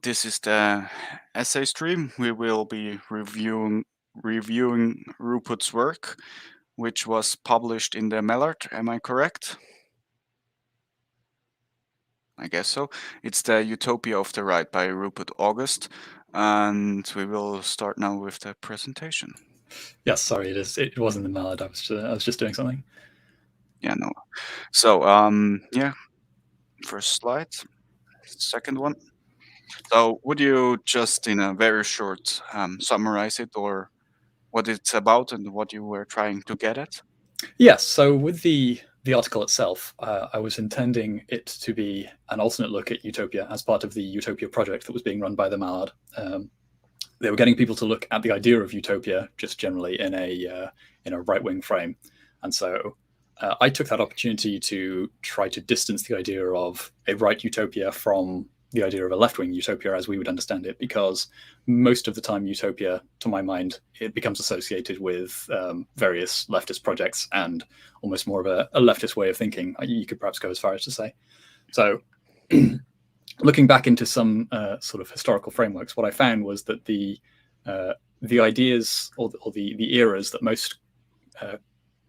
This is the essay stream. We will be reviewing Rupert's work, which was published in the Mallard. Am I correct? I guess so. It's the Utopia of the Right by Rupert August, and we will start now with the presentation. Yes, sorry, it wasn't the Mallard. I was just doing something. Yeah, no. So, yeah, first slide, second one. So, would you just, in a very short, summarize it, or what it's about and what you were trying to get at? Yes. So with the article itself, I was intending it to be an alternate look at Utopia as part of the Utopia project that was being run by the Mallard. They were getting people to look at the idea of utopia just generally in a right-wing frame, and so I took that opportunity to try to distance the idea of a right utopia from the idea of a left-wing utopia as we would understand it, because most of the time utopia, to my mind, it becomes associated with various leftist projects and almost more of a leftist way of thinking. You could perhaps go as far as to say. So looking back into some sort of historical frameworks, what I found was that the ideas or the eras that most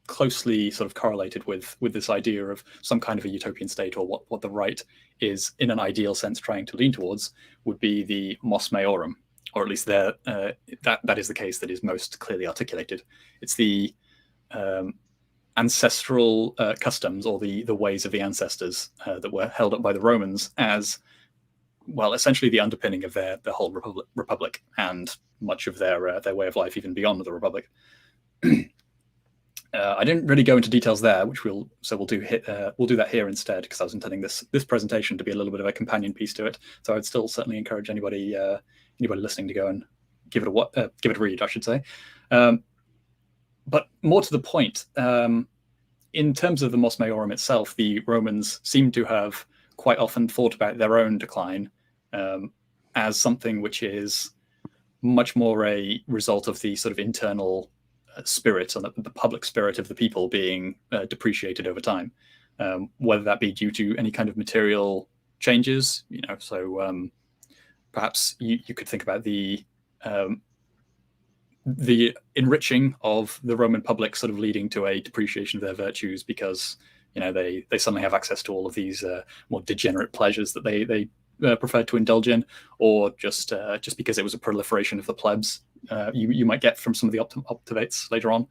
closely sort of correlated with this idea of some kind of a utopian state, or what the right is in an ideal sense trying to lean towards, would be the mos maiorum, or at least that is the case that is most clearly articulated. It's the ancestral customs, or the ways of the ancestors that were held up by the Romans as, well, essentially the underpinning of their whole republic and much of their way of life even beyond the republic. I didn't really go into details there, which we'll do that here instead, because I was intending this presentation to be a little bit of a companion piece to it. So I'd still certainly encourage anybody listening to go and give it a read, I should say. But more to the point, in terms of the mos maiorum itself, the Romans seem to have quite often thought about their own decline as something which is much more a result of the sort of internal spirit and the public spirit of the people being depreciated over time, whether that be due to any kind of material changes, so perhaps you could think about the enriching of the Roman public sort of leading to a depreciation of their virtues, because they suddenly have access to all of these more degenerate pleasures that they preferred to indulge in, or just because it was a proliferation of the plebs you might get from some of the Optivates later on.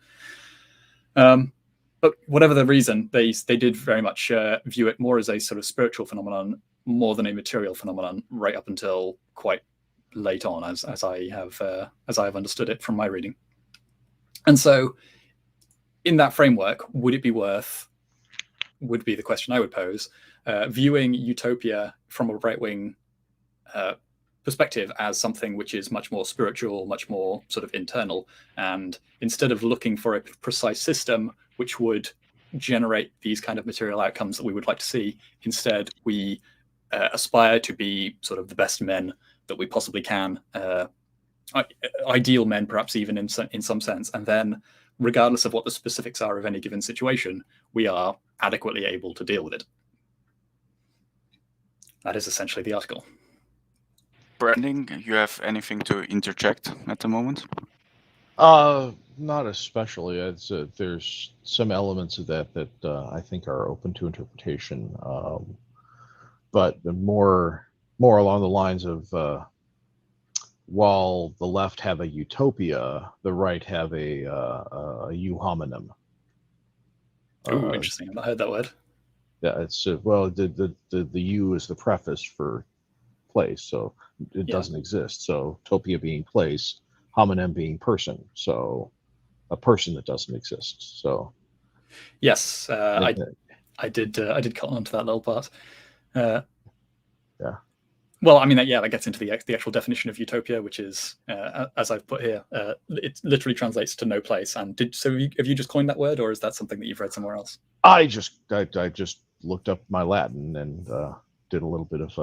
But whatever the reason, they did very much view it more as a sort of spiritual phenomenon more than a material phenomenon, right up until quite late on, as I have understood it from my reading. And so, in that framework, would be the question I would pose, viewing utopia from a right-wing perspective as something which is much more spiritual, much more sort of internal, and instead of looking for a precise system which would generate these kind of material outcomes that we would like to see, instead we aspire to be sort of the best men that we possibly can, ideal men perhaps even in some sense, and then regardless of what the specifics are of any given situation, we are adequately able to deal with it. That is essentially the article. Branding, you have anything to interject at the moment? Not especially. There's some elements of that I think are open to interpretation, but more along the lines of while the left have a utopia, the right have a eu hominum. Oh, interesting. I've not heard that word. Yeah, it's well, the U is the preface for place, so it doesn't exist. So topia being place, hominem being person, so a person that doesn't exist. So yes, I did cut onto that little part. Yeah. Well, I mean, that gets into the actual definition of utopia, which is, as I've put here, it literally translates to no place. And have you just coined that word, or is that something that you've read somewhere else? I just looked up my Latin and did a little bit of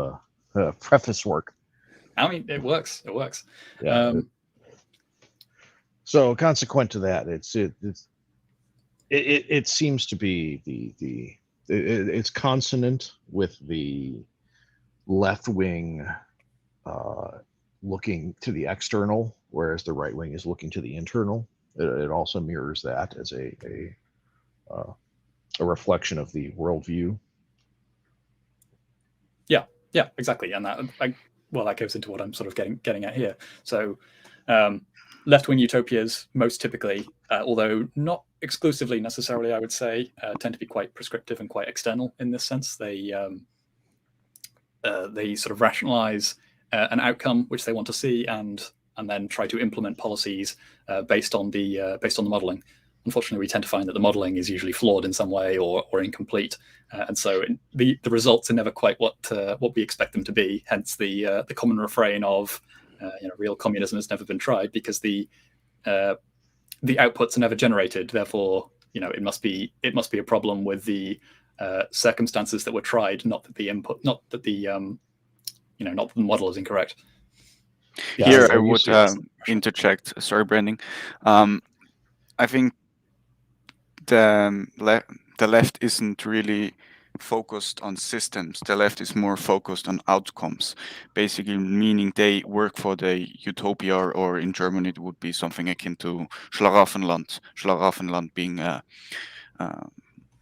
preface work. I mean, it works. It works. Yeah. So consequent to that, it seems to be it's consonant with the left-wing looking to the external, whereas the right wing is looking to the internal. It also mirrors that as a reflection of the worldview. Yeah, exactly, and that goes into what I'm sort of getting at here. So, left-wing utopias most typically, although not exclusively necessarily, I would say, tend to be quite prescriptive and quite external in this sense. They sort of rationalize an outcome which they want to see, and then try to implement policies based on the modeling. Unfortunately, we tend to find that the modeling is usually flawed in some way or incomplete, and so the results are never quite what we expect them to be. Hence the common refrain of real communism has never been tried, because the outputs are never generated. Therefore, it must be a problem with the circumstances that were tried, not that the input, not that the model is incorrect. Here I would interject. Sorry, Branding. I think the left isn't really focused on systems. The left is more focused on outcomes, basically meaning they work for the Utopia, or in German it would be something akin to Schlaraffenland. Schlaraffenland being a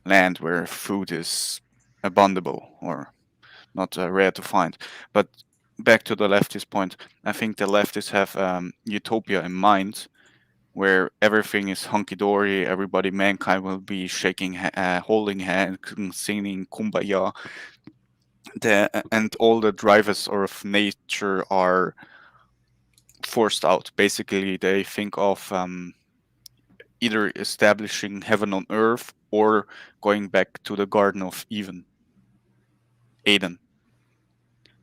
land where food is abundable or not rare to find. But back to the leftist point, I think the leftists have utopia in mind, where everything is hunky dory. Everybody, mankind, will be shaking, holding hands, singing "Kumbaya." And all the drivers of nature are forced out. Basically, they think of either establishing heaven on earth or going back to the Garden of Eden.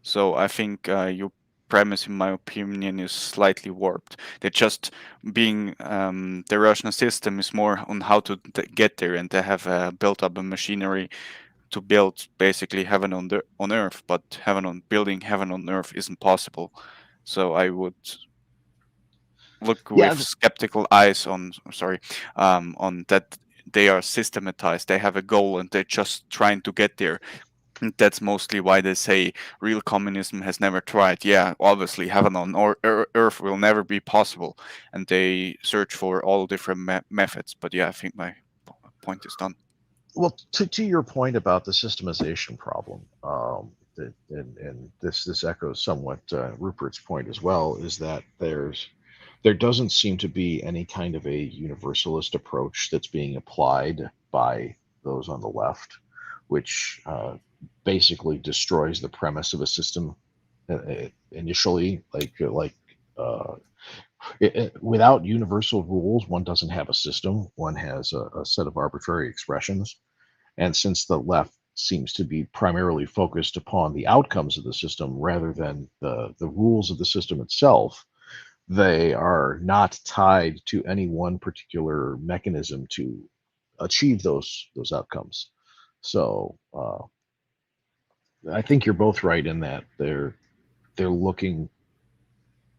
So I think your premise, in my opinion, is slightly warped. They're just being the rational system is more on how to get there, and they have built up a machinery to build basically heaven on earth. But building heaven on earth isn't possible. So I would look with skeptical eyes on that. They are systematized. They have a goal, and they're just trying to get there. And that's mostly why they say real communism has never tried. Yeah, obviously, heaven on earth will never be possible, and they search for all different methods. But yeah, I think my point is done. Well, to your point about the systemization problem, and this echoes somewhat Rupert's point as well, is that there doesn't seem to be any kind of a universalist approach that's being applied by those on the left, which basically destroys the premise of a system initially. Without universal rules, one doesn't have a system. One has a set of arbitrary expressions. And since the left seems to be primarily focused upon the outcomes of the system rather than the rules of the system itself, they are not tied to any one particular mechanism to achieve those outcomes. So I think you're both right in that they're looking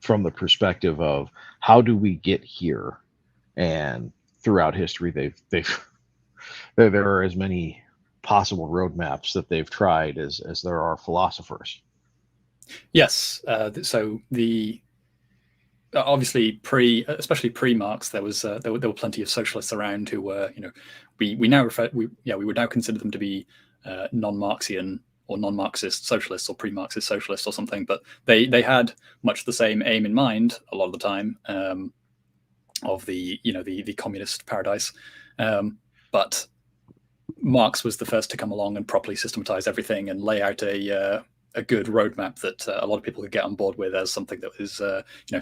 from the perspective of how do we get here, and throughout history there are as many possible roadmaps that they've tried as there are philosophers. Yes, so the obviously especially pre-Marx, there were plenty of socialists around who were, we would now consider them to be non-Marxian or non-Marxist socialists or pre-Marxist socialists or something, but they had much the same aim in mind a lot of the time, of the communist paradise, but Marx was the first to come along and properly systematize everything and lay out a good roadmap that a lot of people could get on board with as something that was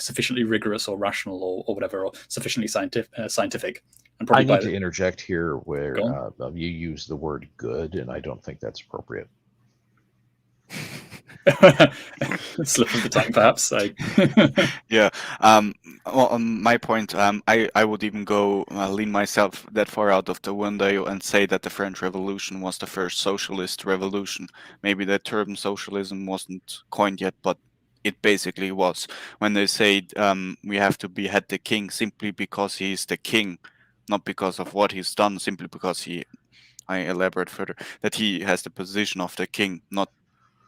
sufficiently rigorous or rational or whatever, or sufficiently scientific. And I need to interject here where you use the word good, and I don't think that's appropriate. Slip of the tongue, perhaps. Yeah. Well, on my point, I would even go lean myself that far out of the window and say that the French Revolution was the first socialist revolution. Maybe the term socialism wasn't coined yet, but it basically was. When they say we have to behead the king simply because he's the king, not because of what he's done, simply because I elaborate further, that he has the position of the king, not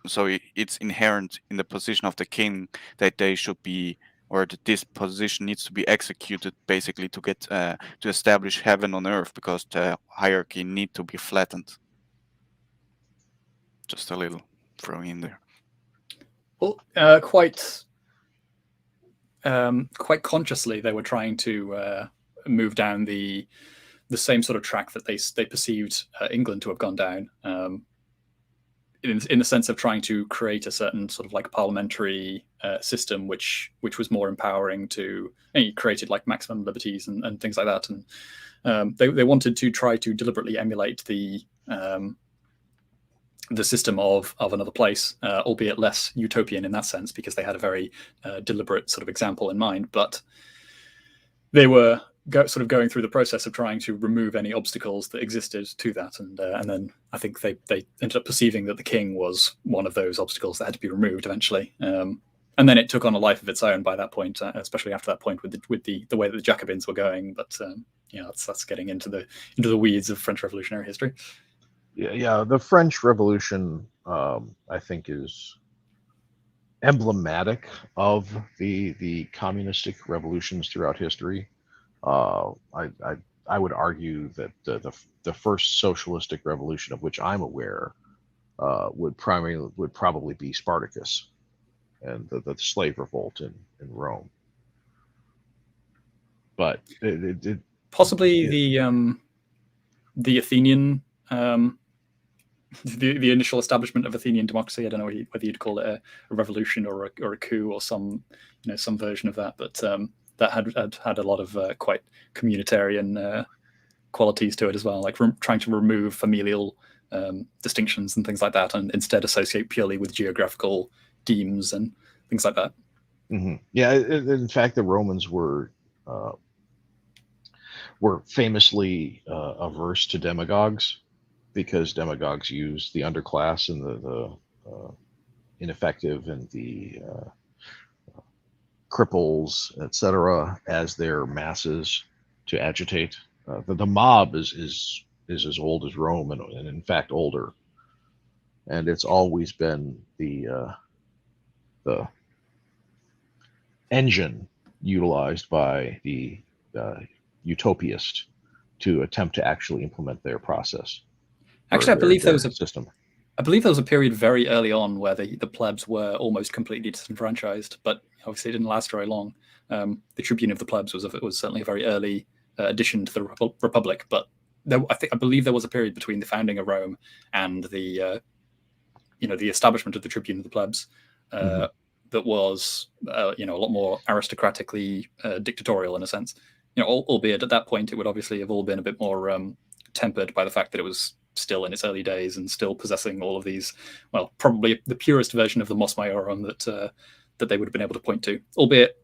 so it's inherent in the position of the king that they should be, or that this position needs to be executed basically to get to establish heaven on earth, because the hierarchy need to be flattened. Just a little throw in there. Well, quite consciously, they were trying to move down the same sort of track that they perceived England to have gone down, in the sense of trying to create a certain sort of like parliamentary system, which was more empowering to, and it created like maximum liberties and things like that. And they wanted to try to deliberately emulate the system of another place, albeit less utopian in that sense, because they had a very deliberate sort of example in mind. But they were sort of going through the process of trying to remove any obstacles that existed to that, and then I think they ended up perceiving that the king was one of those obstacles that had to be removed eventually. And then it took on a life of its own by that point, especially after that point with the way that the Jacobins were going. But that's getting into the weeds of French Revolutionary history. Yeah. The French Revolution, I think, is emblematic of the communistic revolutions throughout history. I would argue that the first socialistic revolution of which I'm aware would probably be Spartacus and the slave revolt in Rome. But it possibly the Athenian, the initial establishment of Athenian democracy. I don't know whether you'd call it a revolution or a coup or some version of that, but that had a lot of quite communitarian qualities to it as well, like trying to remove familial distinctions and things like that, and instead associate purely with geographical demes and things like that. Mm-hmm. Yeah, in fact, the Romans were famously averse to demagogues, because demagogues used the underclass and the ineffective and the cripples, etc., as their masses to agitate. The mob is as old as Rome, and in fact older, and it's always been the engine utilized by the utopiast to attempt to actually implement their process. Actually, I believe there was a system. I believe there was a period very early on where the plebs were almost completely disenfranchised, but obviously it didn't last very long. The Tribune of the Plebs was certainly a very early addition to the Republic, but I believe there was a period between the founding of Rome and the establishment of the Tribune of the Plebs that was a lot more aristocratically dictatorial in a sense. Albeit at that point it would obviously have all been a bit more tempered by the fact that it was still in its early days and still possessing all of these, well, probably the purest version of the Mos Maiorum that they would have been able to point to. Albeit,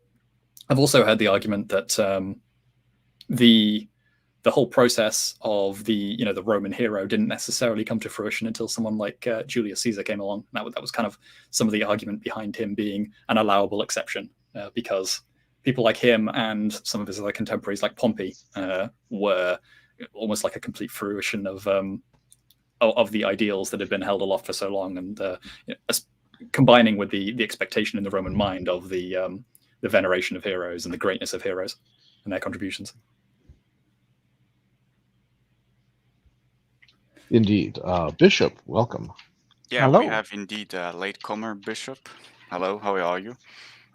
I've also heard the argument that the whole process of the Roman hero didn't necessarily come to fruition until someone like Julius Caesar came along. That was kind of some of the argument behind him being an allowable exception, because people like him and some of his other contemporaries like Pompey were almost like a complete fruition of the ideals that had been held aloft for so long, and combining with the expectation in the Roman mind of the veneration of heroes and the greatness of heroes and their contributions. Indeed. Bishop, welcome. Yeah, Hello. we have indeed a latecomer, Bishop. Hello, how are you?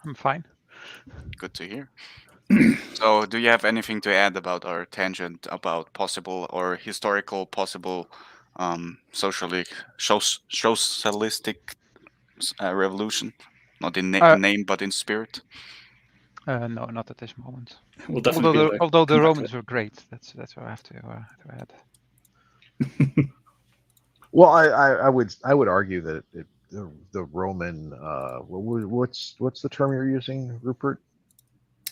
I'm fine. Good to hear. So, do you have anything to add about our tangent about possible or historical possible socialistic revolution? Not in name, but in spirit? No, not at this moment. We'll definitely Although the Romans were great, that's what I have to add. Well, I would argue that the Roman what's the term you're using, Rupert?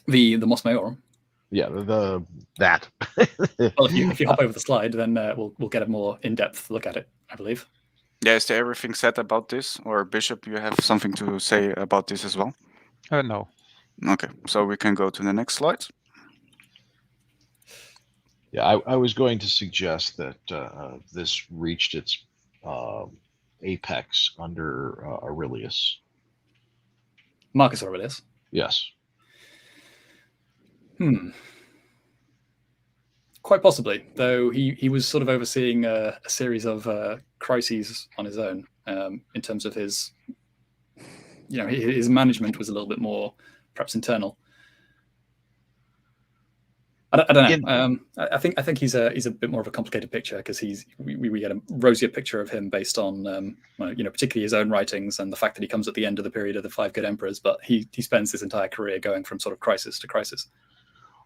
The Mos Maiorum. Yeah, that. Well, if you hop over the slide, then we'll get a more in-depth look at it, I believe. Yeah, is there everything said about this? Or Bishop, you have something to say about this as well? No. Okay, so we can go to the next slide. Yeah, I was going to suggest that this reached its apex under Aurelius. Marcus Aurelius. Yes. Quite possibly, though he was sort of overseeing a series of crises on his own in terms of his, his management was a little bit more perhaps internal. I don't know. I think he's a bit more of a complicated picture because we get a rosier picture of him based on particularly his own writings and the fact that he comes at the end of the period of the 5 good emperors, but he spends his entire career going from sort of crisis to crisis.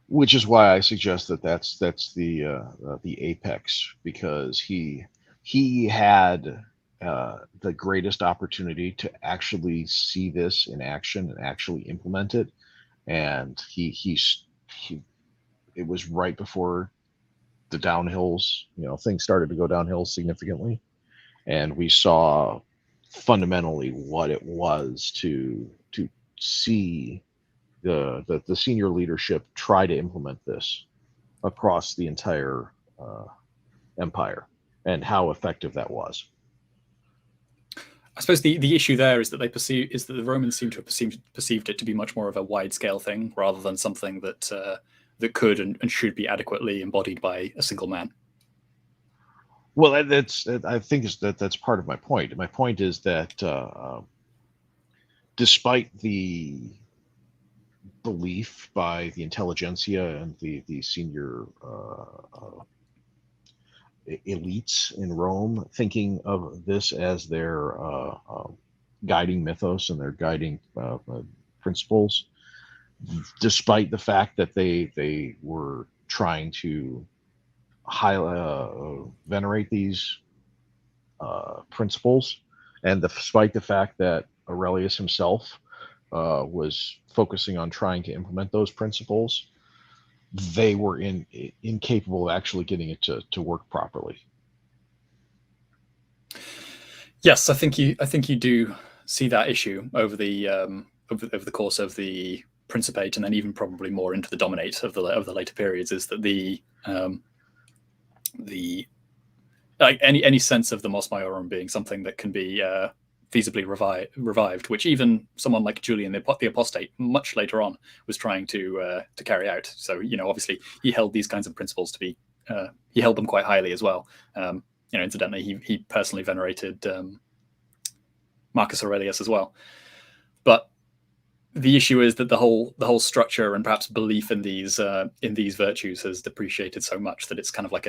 Which is why I suggest that that's the apex, because he had the greatest opportunity to actually see this in action and actually implement it, and he it was right before the downhills. Things started to go downhill significantly, and we saw fundamentally what it was to see the senior leadership try to implement this across the entire empire, and how effective that was. I suppose the issue there is that the Romans seem to have perceived it to be much more of a wide scale thing rather than something that that could and should be adequately embodied by a single man. Well, I think that's part of my point. My point is that despite the belief by the intelligentsia and the senior elites in Rome, thinking of this as their guiding mythos and their guiding principles, despite the fact that they were trying to venerate these principles, and despite the fact that Aurelius himself was focusing on trying to implement those principles, they were incapable of actually getting it to work properly. Yes, I think you do see that issue over the over the course of the Principate, and then even probably more into the Dominate of the later periods, is that the like any sense of the Mos Maiorum being something that can be feasibly revived, which even someone like Julian the Apostate much later on was trying to carry out. So obviously he held these kinds of principles to be he held them quite highly as well. Incidentally, he personally venerated Marcus Aurelius as well. But the issue is that the whole structure and perhaps belief in these virtues has depreciated so much that it's kind of like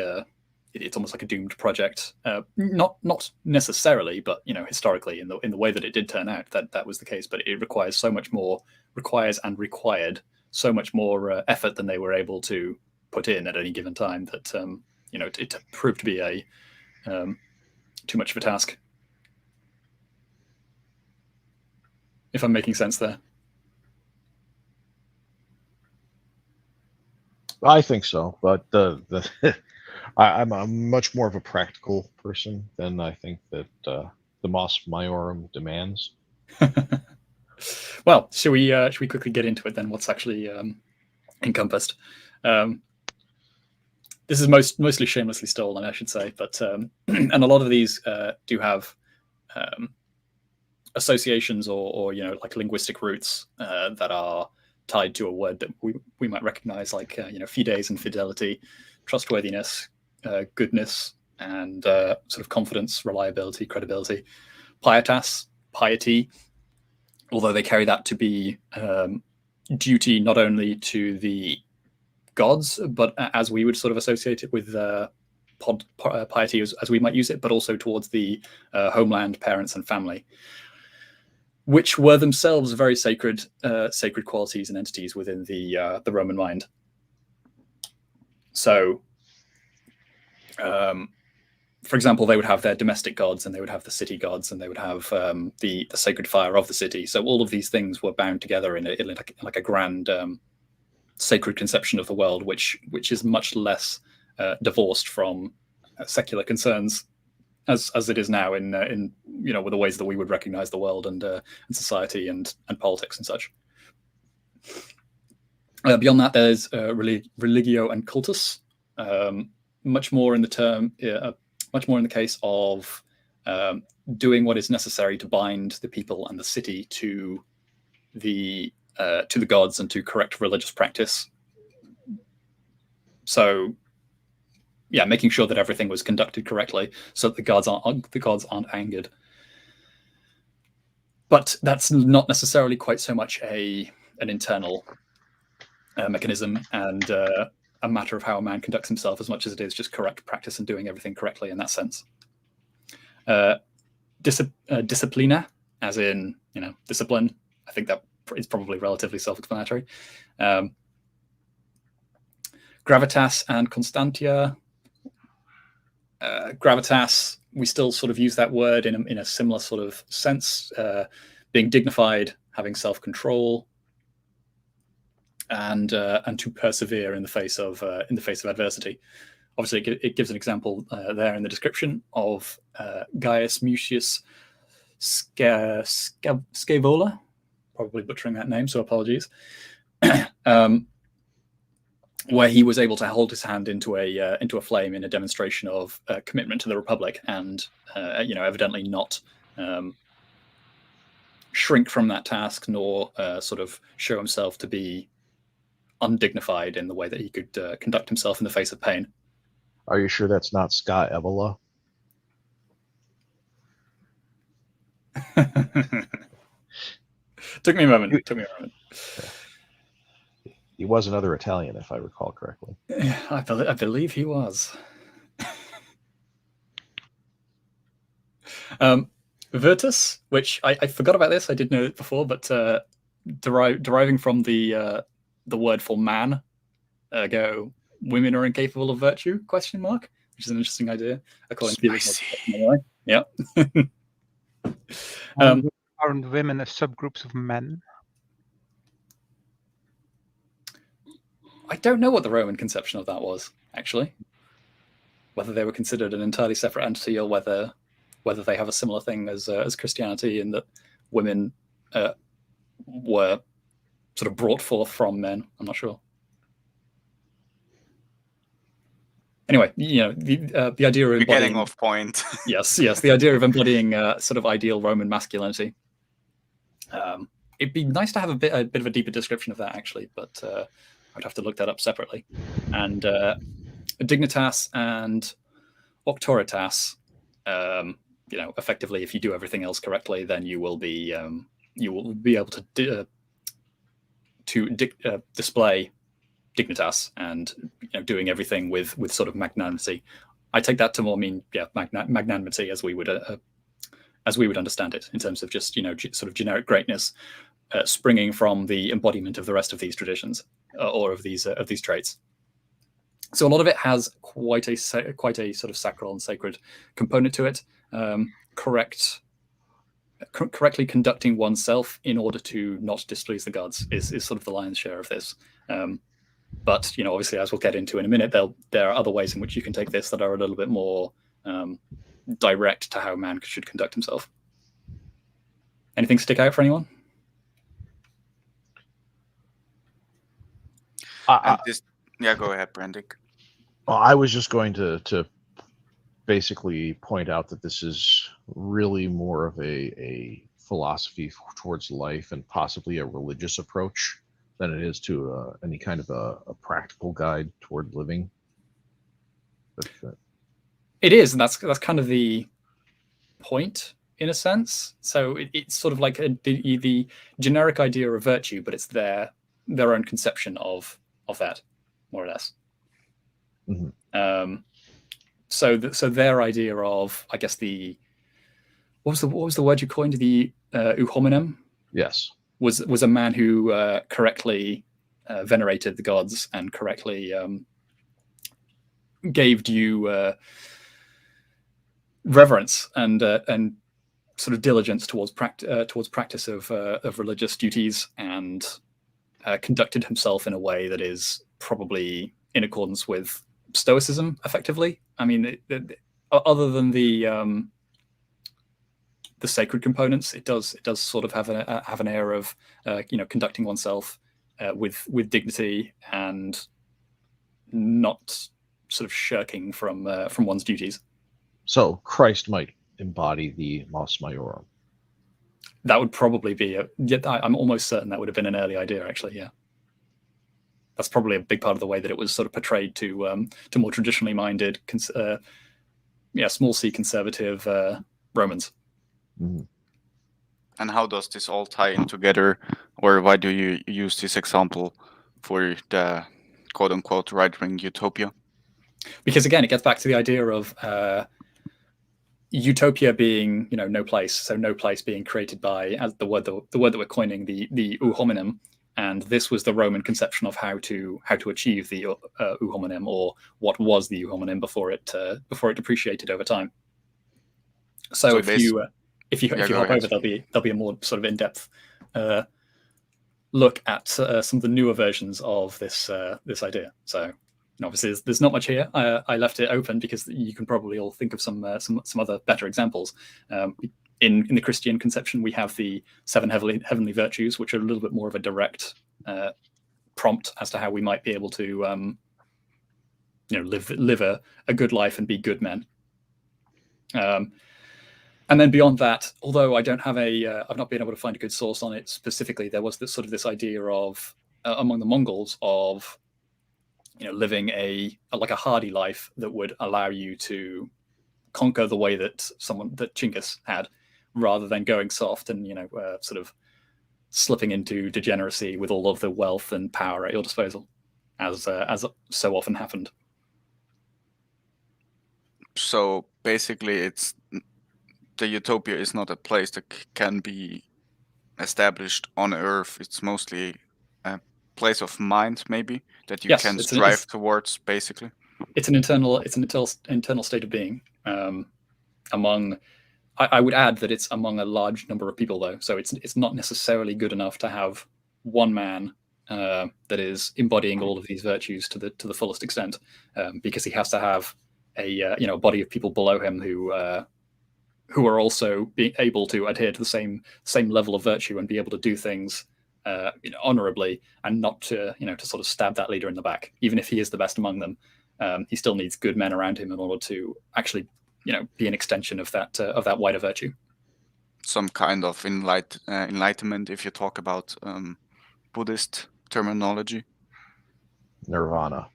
it's almost like a doomed project. Not necessarily, but historically in the way that it did turn out, that was the case. But it required so much more effort than they were able to put in at any given time that it proved to be too much of a task. If I'm making sense there. I think so, but I'm much more of a practical person than I think that the Mos Maiorum demands. Well, should we quickly get into it then? What's actually encompassed? This is mostly shamelessly stolen, I should say, but and a lot of these do have associations or like linguistic roots that are tied to a word that we might recognize, like fides and fidelity, trustworthiness, goodness, and sort of confidence, reliability, credibility. Pietas, piety, although they carry that to be duty not only to the gods, but as we would sort of associate it with piety as we might use it, but also towards the homeland, parents, and family, which were themselves very sacred qualities and entities within the Roman mind. So, for example, they would have their domestic gods, and they would have the city gods, and they would have the sacred fire of the city. So all of these things were bound together in like a grand sacred conception of the world, which is much less divorced from secular concerns as it is now in with the ways that we would recognize the world and society and politics and such. Beyond that, there's religio and cultus, much more in the case of doing what is necessary to bind the people and the city to the gods and to correct religious practice. So, yeah, making sure that everything was conducted correctly, so that the gods aren't angered. But that's not necessarily quite so much an internal mechanism and a matter of how a man conducts himself, as much as it is just correct practice and doing everything correctly in that sense. Disciplina, as in, discipline. I think that is probably relatively self-explanatory. Gravitas and constantia. Gravitas, we still sort of use that word in a similar sort of sense, being dignified, having self-control, and to persevere in the face of adversity. Obviously, it gives an example there in the description of Gaius Mucius Scaevola, probably butchering that name, so apologies, where he was able to hold his hand into a flame in a demonstration of commitment to the Republic, and evidently not shrink from that task, nor sort of show himself to be undignified in the way that he could conduct himself in the face of pain. Are you sure that's not Scott Evola? Took me a moment. He was another Italian, if I recall correctly. Yeah, I believe he was. Virtus, which I forgot about this. I did know it before, but deriving from the word for man, go women are incapable of virtue? ? Which is an interesting idea, according to the original. Yeah. Aren't women as subgroups of men? I don't know what the Roman conception of that was, actually. Whether they were considered an entirely separate entity, or whether they have a similar thing as Christianity, in that women were sort of brought forth from men. I'm not sure. Anyway, the idea of getting off point. yes, the idea of embodying sort of ideal Roman masculinity. It'd be nice to have a bit of a deeper description of that, actually, but I'd have to look that up separately. And dignitas and auctoritas, effectively, if you do everything else correctly, then you will be able to display dignitas and doing everything with sort of magnanimity. I take that to more mean magnanimity as we would understand it, in terms of just sort of generic greatness springing from the embodiment of the rest of these traditions or of these traits. So a lot of it has quite a sort of sacral and sacred component to it. Correctly conducting oneself in order to not displease the gods is sort of the lion's share of this. But obviously, as we'll get into in a minute, there are other ways in which you can take this that are a little bit more direct to how man should conduct himself. Anything stick out for anyone? Go ahead, Brandick. Well, I was just going to basically point out that this is really more of a philosophy towards life, and possibly a religious approach, than it is to any kind of a practical guide toward living. It is, and that's kind of the point, in a sense. So it's sort of like the generic idea of virtue, but it's their own conception of that, more or less. Mm-hmm. So their idea of, I guess, what was the word you coined? The hominem? Yes. Was a man who correctly venerated the gods and correctly gave due reverence and sort of diligence towards practice of religious duties, and conducted himself in a way that is probably in accordance with Stoicism, effectively. I mean, other than the sacred components, it does sort of have an air of conducting oneself with dignity and not sort of shirking from one's duties. So Christ might embody the Mos Maiorum. That would probably be I'm almost certain that would have been an early idea, actually. Yeah, that's probably a big part of the way that it was sort of portrayed to more traditionally minded, small c conservative Romans. Mhm. And how does this all tie in together, or why do you use this example for the quote-unquote right-wing utopia? Because again, it gets back to the idea of utopia being, no place. So no place being created by, as the word that we're coining, the ou hominem, and this was the Roman conception of how to achieve the ou hominem, or what was the ou hominem before it depreciated over time. So if you go hop ahead. over, there'll be a more sort of in-depth look at some of the newer versions of this idea. So obviously there's not much here. I left it open because you can probably all think of some other better examples. In the Christian conception, we have the 7 heavenly virtues, which are a little bit more of a direct prompt as to how we might be able to live a good life and be good men. And then beyond that, although I don't have I've not been able to find a good source on it specifically, there was this idea of among the Mongols of living a hardy life that would allow you to conquer the way that Chinggis had, rather than going soft and sort of slipping into degeneracy with all of the wealth and power at your disposal, as so often happened. So basically, it's the utopia is not a place that can be established on Earth. It's mostly a place of mind, maybe, that you can strive towards. Basically, it's an internal state of being. Among, I would add that it's among a large number of people, though. So it's not necessarily good enough to have one man that is embodying all of these virtues to the fullest extent, because he has to have a body of people below him who are also being able to adhere to the same level of virtue and be able to do things honorably, and not to sort of stab that leader in the back. Even if he is the best among them, he still needs good men around him in order to actually be an extension of that wider virtue. Some kind of enlightenment, if you talk about Buddhist terminology. Nirvana,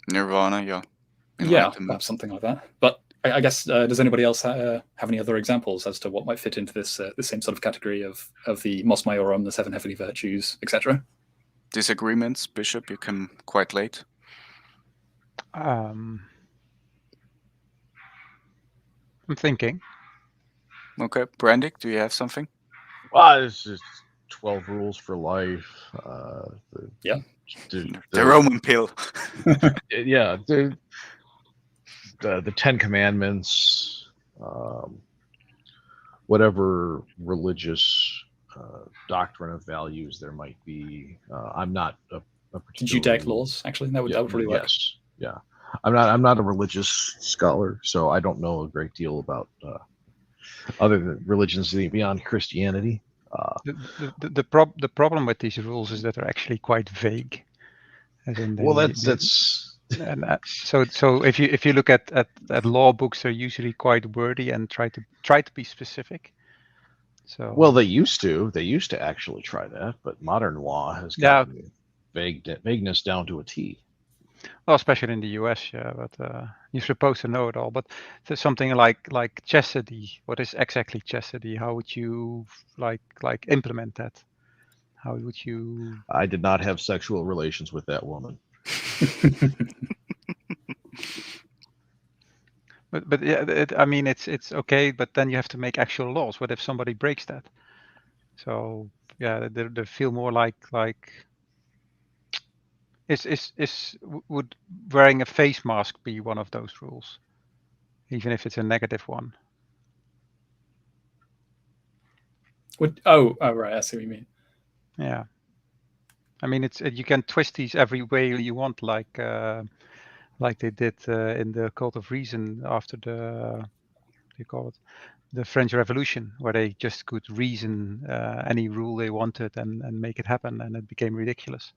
yeah, perhaps something like that. But I guess does anybody else have any other examples as to what might fit into this same sort of category of the Mos Maiorum, the 7 heavenly virtues, etc.? Disagreements, Bishop? You came quite late. I'm thinking. Okay, Brandick, do you have something? Well, it's just 12 rules for life. The Roman pill. Yeah, the 10 Commandments, whatever religious doctrine of values there might be. I'm not a particular. Judaic laws, actually, that would really work. Yes, yeah. I'm not a religious scholar, so I don't know a great deal about other than religions beyond Christianity. The problem with these rules is that they're actually quite vague. As in that's and so if you look at law books, they're usually quite wordy and try to be specific. So they used to actually try that, but modern law has gotten vagueness down to a T. Well, especially in the US, but you're supposed to know it all. But there's something like chastity. What is exactly chastity? How would you like implement that? How would you? I did not have sexual relations with that woman. But yeah, I mean it's okay. But then you have to make actual laws. What if somebody breaks that? So yeah, they feel more like would wearing a face mask be one of those rules, even if it's a negative one? Right, I see what you mean. Yeah, I mean you can twist these every way you want, like they did in the Cult of Reason after the French Revolution, where they just could reason any rule they wanted and make it happen, and it became ridiculous.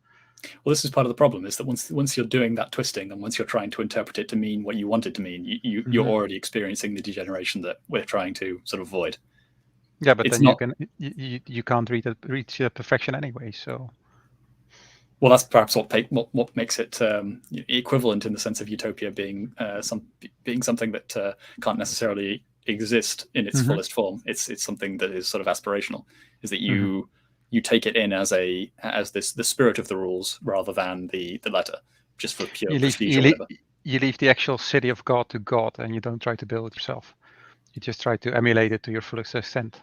Well, this is part of the problem, is that once you're doing that twisting, and once you're trying to interpret it to mean what you want it to mean, you're already experiencing the degeneration that we're trying to sort of avoid. Yeah, but It's then not, you can't reach perfection anyway. So well, that's perhaps what makes it equivalent in the sense of utopia being something that can't necessarily exist in its fullest form. It's something that is sort of aspirational. Is that you take it in as the spirit of the rules rather than the letter, just for pure prestige or whatever. You leave the actual city of God to God, and you don't try to build it yourself. You just try to emulate it to your fullest extent.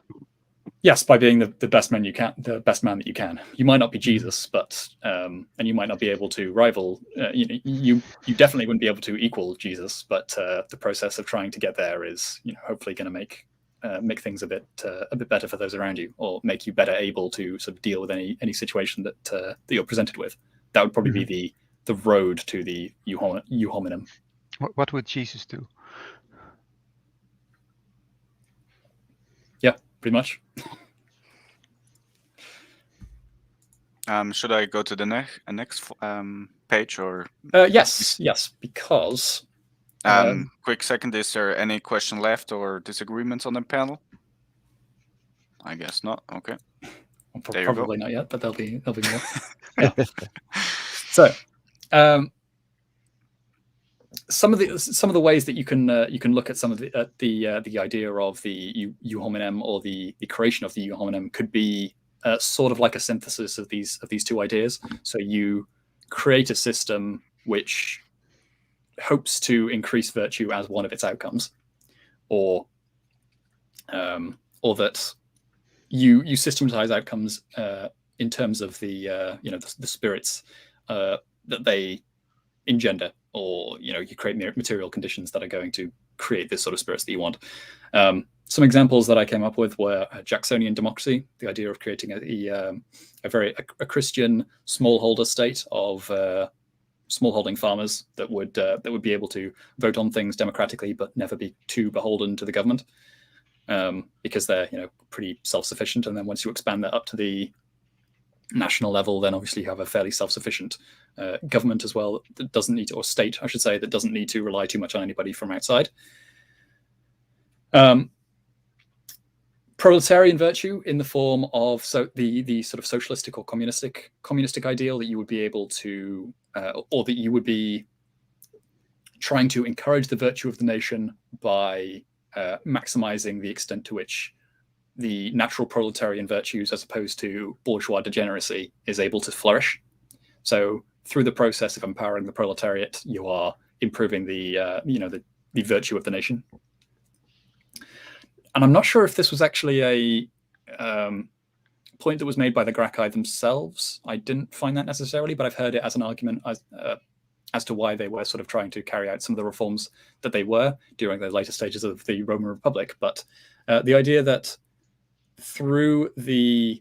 Yes, by being the best man the best man that you can. You might not be Jesus, but and you might not be able to rival. You definitely wouldn't be able to equal Jesus, but the process of trying to get there is, hopefully going to make things a bit better for those around you, or make you better able to sort of deal with any situation that you're presented with. That would probably be the road to the eu hominem. What would Jesus do? Yeah, pretty much. Should I go to the next page, or? Yes, because. Quick second, is there any question left or disagreements on the panel? I guess not. Okay. Well, probably not yet, but there'll be more. Yeah. So, some of the ways that you can look at some of the idea of the eu hominem, or the creation of the eu hominem, could be sort of like a synthesis of these two ideas. So you create a system which hopes to increase virtue as one of its outcomes, or that you systematize outcomes in terms of the spirits that they engender, or you create material conditions that are going to create this sort of spirits that you want. Some examples that I came up with were Jacksonian democracy, the idea of creating a Christian smallholder state of smallholding farmers that would be able to vote on things democratically, but never be too beholden to the government, because they're pretty self-sufficient. And then once you expand that up to the national level, then obviously you have a fairly self-sufficient government as well, that doesn't need to, or state, I should say, that doesn't need to rely too much on anybody from outside. Proletarian virtue in the form of the sort of socialistic or communistic ideal that you would be able to, or that you would be trying to encourage the virtue of the nation by maximizing the extent to which the natural proletarian virtues, as opposed to bourgeois degeneracy, is able to flourish. So through the process of empowering the proletariat, you are improving the virtue of the nation. And I'm not sure if this was actually a point that was made by the Gracchi themselves. I didn't find that necessarily, but I've heard it as an argument as to why they were sort of trying to carry out some of the reforms that they were during the later stages of the Roman Republic. But the idea that through the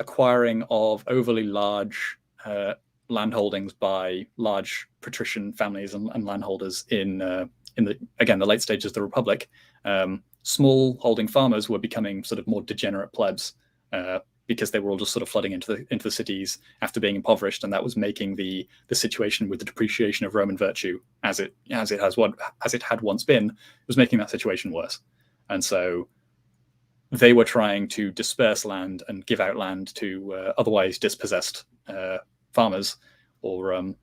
acquiring of overly large landholdings by large patrician families and landholders in the late stages of the Republic, small holding farmers were becoming sort of more degenerate plebs, because they were all just sort of flooding into the cities after being impoverished, and that was making the situation with the depreciation of Roman virtue as it had once been, was making that situation worse. And so they were trying to disperse land and give out land to otherwise dispossessed farmers, or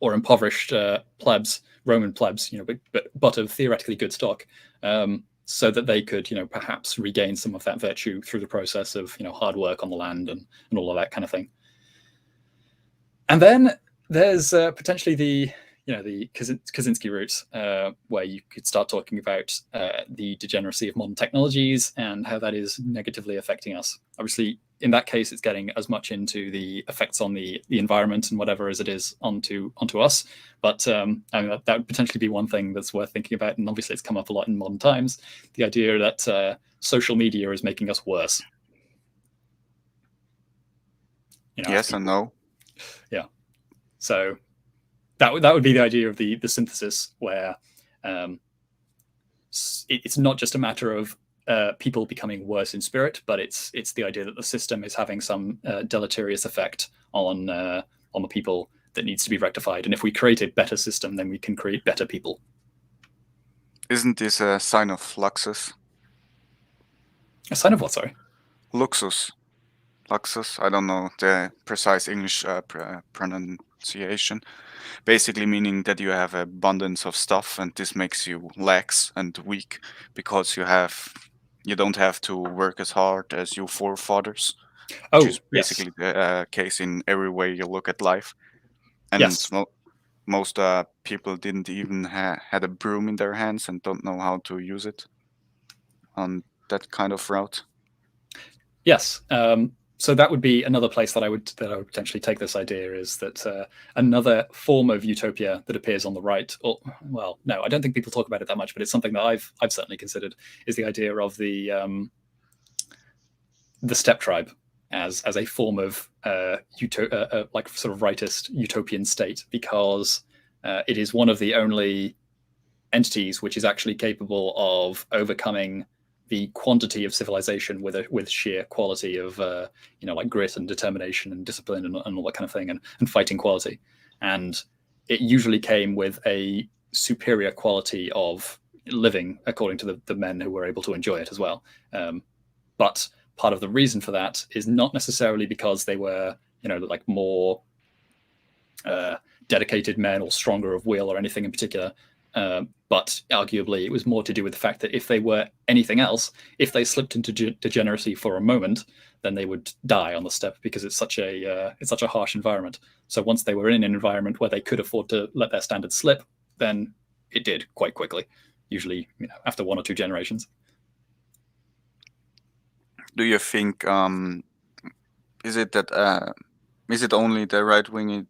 impoverished plebs, Roman plebs, but of theoretically good stock, so that they could, perhaps regain some of that virtue through the process of, hard work on the land and all of that kind of thing. And then there's potentially the Kaczynski route, where you could start talking about the degeneracy of modern technologies and how that is negatively affecting us. Obviously, in that case, it's getting as much into the effects on the environment and whatever as it is onto us. But I mean, that would potentially be one thing that's worth thinking about. And obviously, it's come up a lot in modern times, the idea that social media is making us worse. Yes and no. Yeah. So that would be the idea of the synthesis, where it's not just a matter of people becoming worse in spirit, but it's the idea that the system is having some deleterious effect on the people that needs to be rectified. And if we create a better system, then we can create better people. Isn't this a sign of luxus? A sign of what? Sorry. Luxus. Luxus. I don't know the precise English pronunciation. Basically meaning that you have abundance of stuff, and this makes you lax and weak because you don't have to work as hard as your forefathers. Oh, Which is basically yes. the case in every way you look at life. And Yes. most people didn't even had a broom in their hands and don't know how to use it on that kind of route. Yes. So that would be another place that I would potentially take this idea, is that another form of utopia that appears on the right, or, well, no, I don't think people talk about it that much, but it's something that I've certainly considered, is the idea of the steppe tribe as a form of like sort of rightist utopian state, because it is one of the only entities which is actually capable of overcoming the quantity of civilization with sheer quality of like grit and determination and discipline and all that kind of thing, and fighting quality. And it usually came with a superior quality of living, according to the men who were able to enjoy it as well. But part of the reason for that is not necessarily because they were like more dedicated men or stronger of will or anything in particular. But arguably, it was more to do with the fact that if they were anything else, if they slipped into degeneracy for a moment, then they would die on the steppe, because it's such a harsh environment. So once they were in an environment where they could afford to let their standards slip, then it did quite quickly, usually after 1 or 2 generations. Do you think is it only the right-wing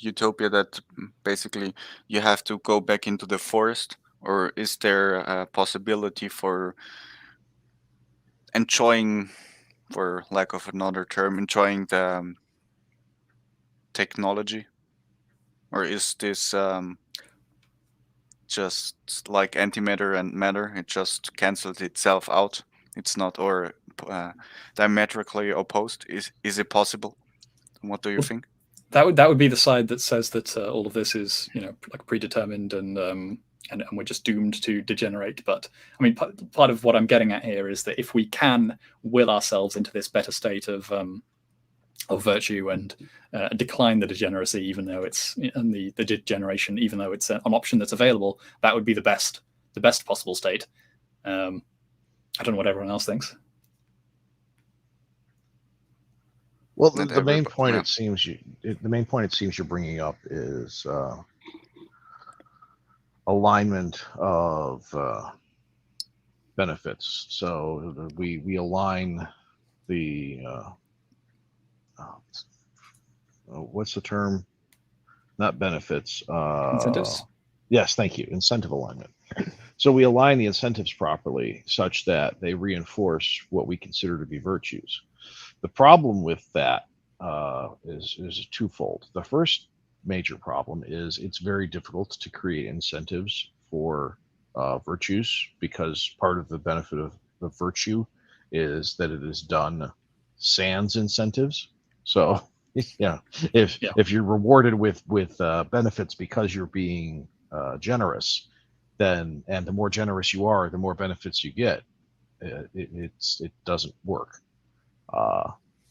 utopia that basically you have to go back into the forest, or is there a possibility for enjoying, for lack of another term, enjoying the technology? Or is this just like antimatter and matter? It just cancels itself out. It's not, or diametrically opposed. Is it possible? What do you think? That would be the side that says that all of this is like predetermined and we're just doomed to degenerate. But I mean, part of what I'm getting at here is that if we can will ourselves into this better state of virtue and decline the degeneracy, even though it's and the degeneration, even though it's an option that's available, that would be the best possible state. I don't know what everyone else thinks. Well, the main point it seems you're bringing up is alignment of benefits. So we align the what's the term? Not benefits. Incentives? Yes, thank you. Incentive alignment. So we align the incentives properly such that they reinforce what we consider to be virtues. The problem with that is twofold. The first major problem is it's very difficult to create incentives for virtues, because part of the benefit of the virtue is that it is done sans incentives. So if you're rewarded with benefits because you're being generous, then, and the more generous you are, the more benefits you get. It doesn't work.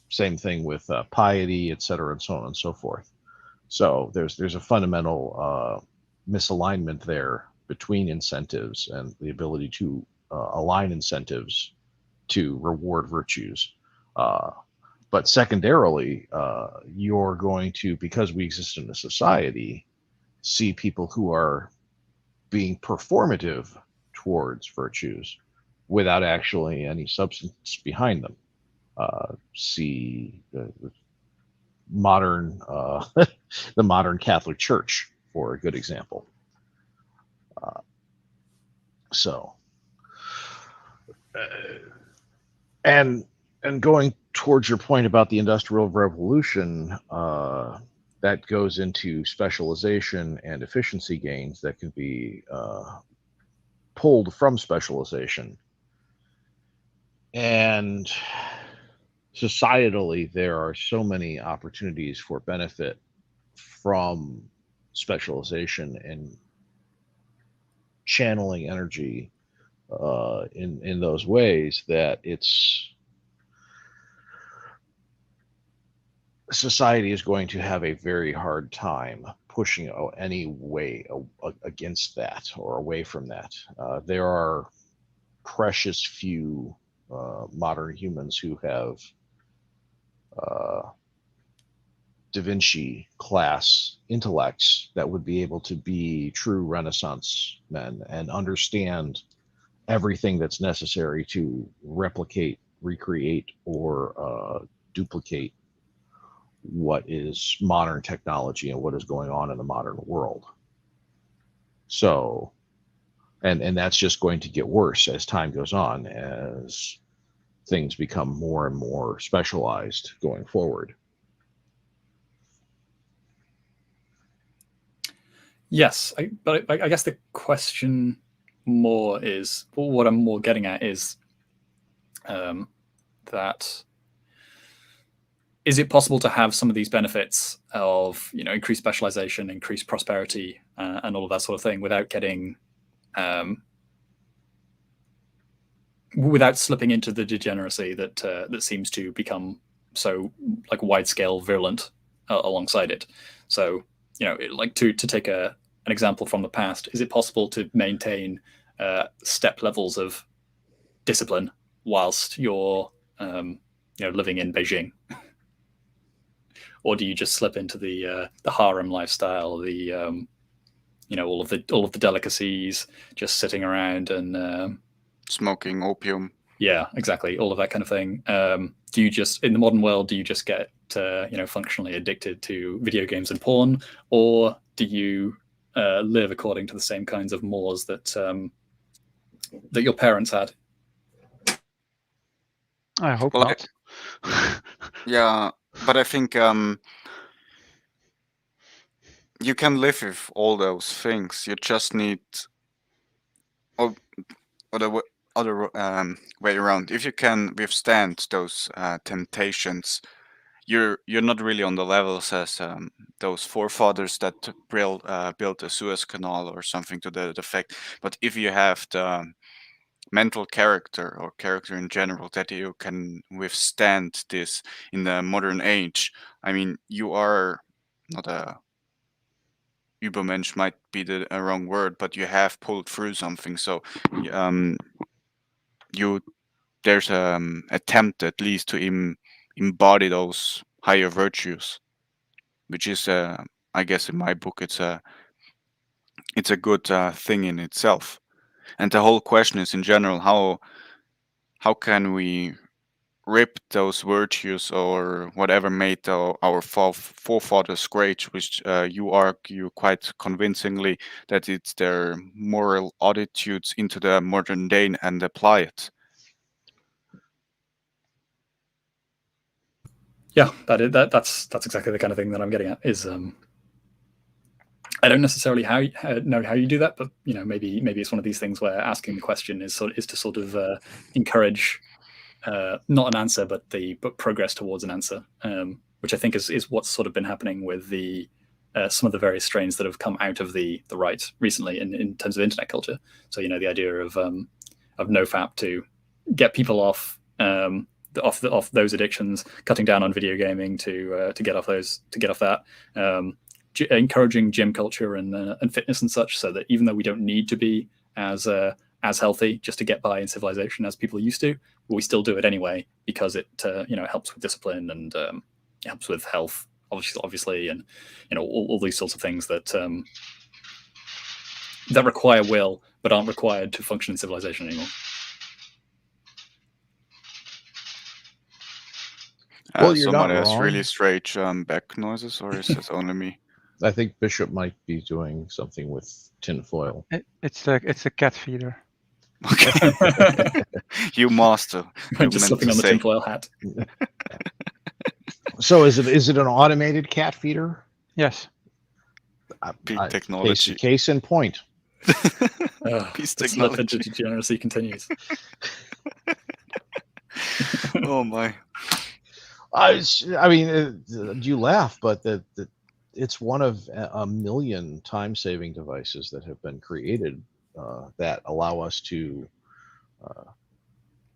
Same thing with piety, et cetera, and so on and so forth. So there's a fundamental misalignment there between incentives and the ability to align incentives to reward virtues. But secondarily, you're going to, because we exist in a society, see people who are being performative towards virtues without actually any substance behind them. See the modern the modern Catholic Church for a good example. And going towards your point about the Industrial Revolution, that goes into specialization and efficiency gains that can be pulled from specialization. And societally, there are so many opportunities for benefit from specialization and channeling energy in those ways that society is going to have a very hard time pushing any way against that or away from that. There are precious few modern humans who have Da Vinci class intellects that would be able to be true Renaissance men and understand everything that's necessary to replicate, recreate, or duplicate what is modern technology and what is going on in the modern world. So, and that's just going to get worse as time goes on, as things become more and more specialized going forward. Yes, but I guess the question more is, what I'm more getting at is that is it possible to have some of these benefits of increased specialization, increased prosperity, and all of that sort of thing without getting without slipping into the degeneracy that that seems to become so like wide scale virulent alongside it. So like to take an example from the past, is it possible to maintain step levels of discipline whilst you're living in Beijing? Or do you just slip into the harem lifestyle, the all of the delicacies, just sitting around and smoking opium? Yeah, exactly, all of that kind of thing. Do you just, in the modern world, do you just get functionally addicted to video games and porn, or do you live according to the same kinds of mores that that your parents had? I hope Well, not. Yeah, but I think you can live with all those things. You just need, or the other way around. If you can withstand those temptations, you're not really on the levels as those forefathers that built a Suez Canal or something to that effect. But if you have the mental character or character in general that you can withstand this in the modern age, I mean, you are not a Übermensch, might be the wrong word, but you have pulled through something. So you there's attempt at least to embody those higher virtues, which is I guess in my book it's a good thing in itself. And the whole question is in general, how can we rip those virtues or whatever made our forefathers great, which you argue quite convincingly that it's their moral attitudes, into the modern day and apply it. Yeah, that's exactly the kind of thing that I'm getting at. Is I don't necessarily know how you do that, but maybe it's one of these things where asking the question is to sort of encourage not an answer, but progress towards an answer, which I think is what's sort of been happening with the some of the various strains that have come out of the right recently in terms of internet culture. So the idea of nofap to get people off those addictions, cutting down on video gaming to get off that. Encouraging gym culture and fitness and such, so that even though we don't need to be as healthy just to get by in civilization as people used to, we still do it anyway because it helps with discipline and it helps with health, obviously, and all these sorts of things that that require will but aren't required to function in civilization anymore. Well, you're Someone not has wrong. really strange back noises, or is it only me? I think Bishop might be doing something with tinfoil. It's a cat feeder. Okay. You master. I'm just slipping on the tinfoil hat. So is it an automated cat feeder? Yes. Peak technology. Case in point. Peace The slip into degeneracy continues. Oh my. I mean, you laugh, but it's one of a million time-saving devices that have been created that allow us to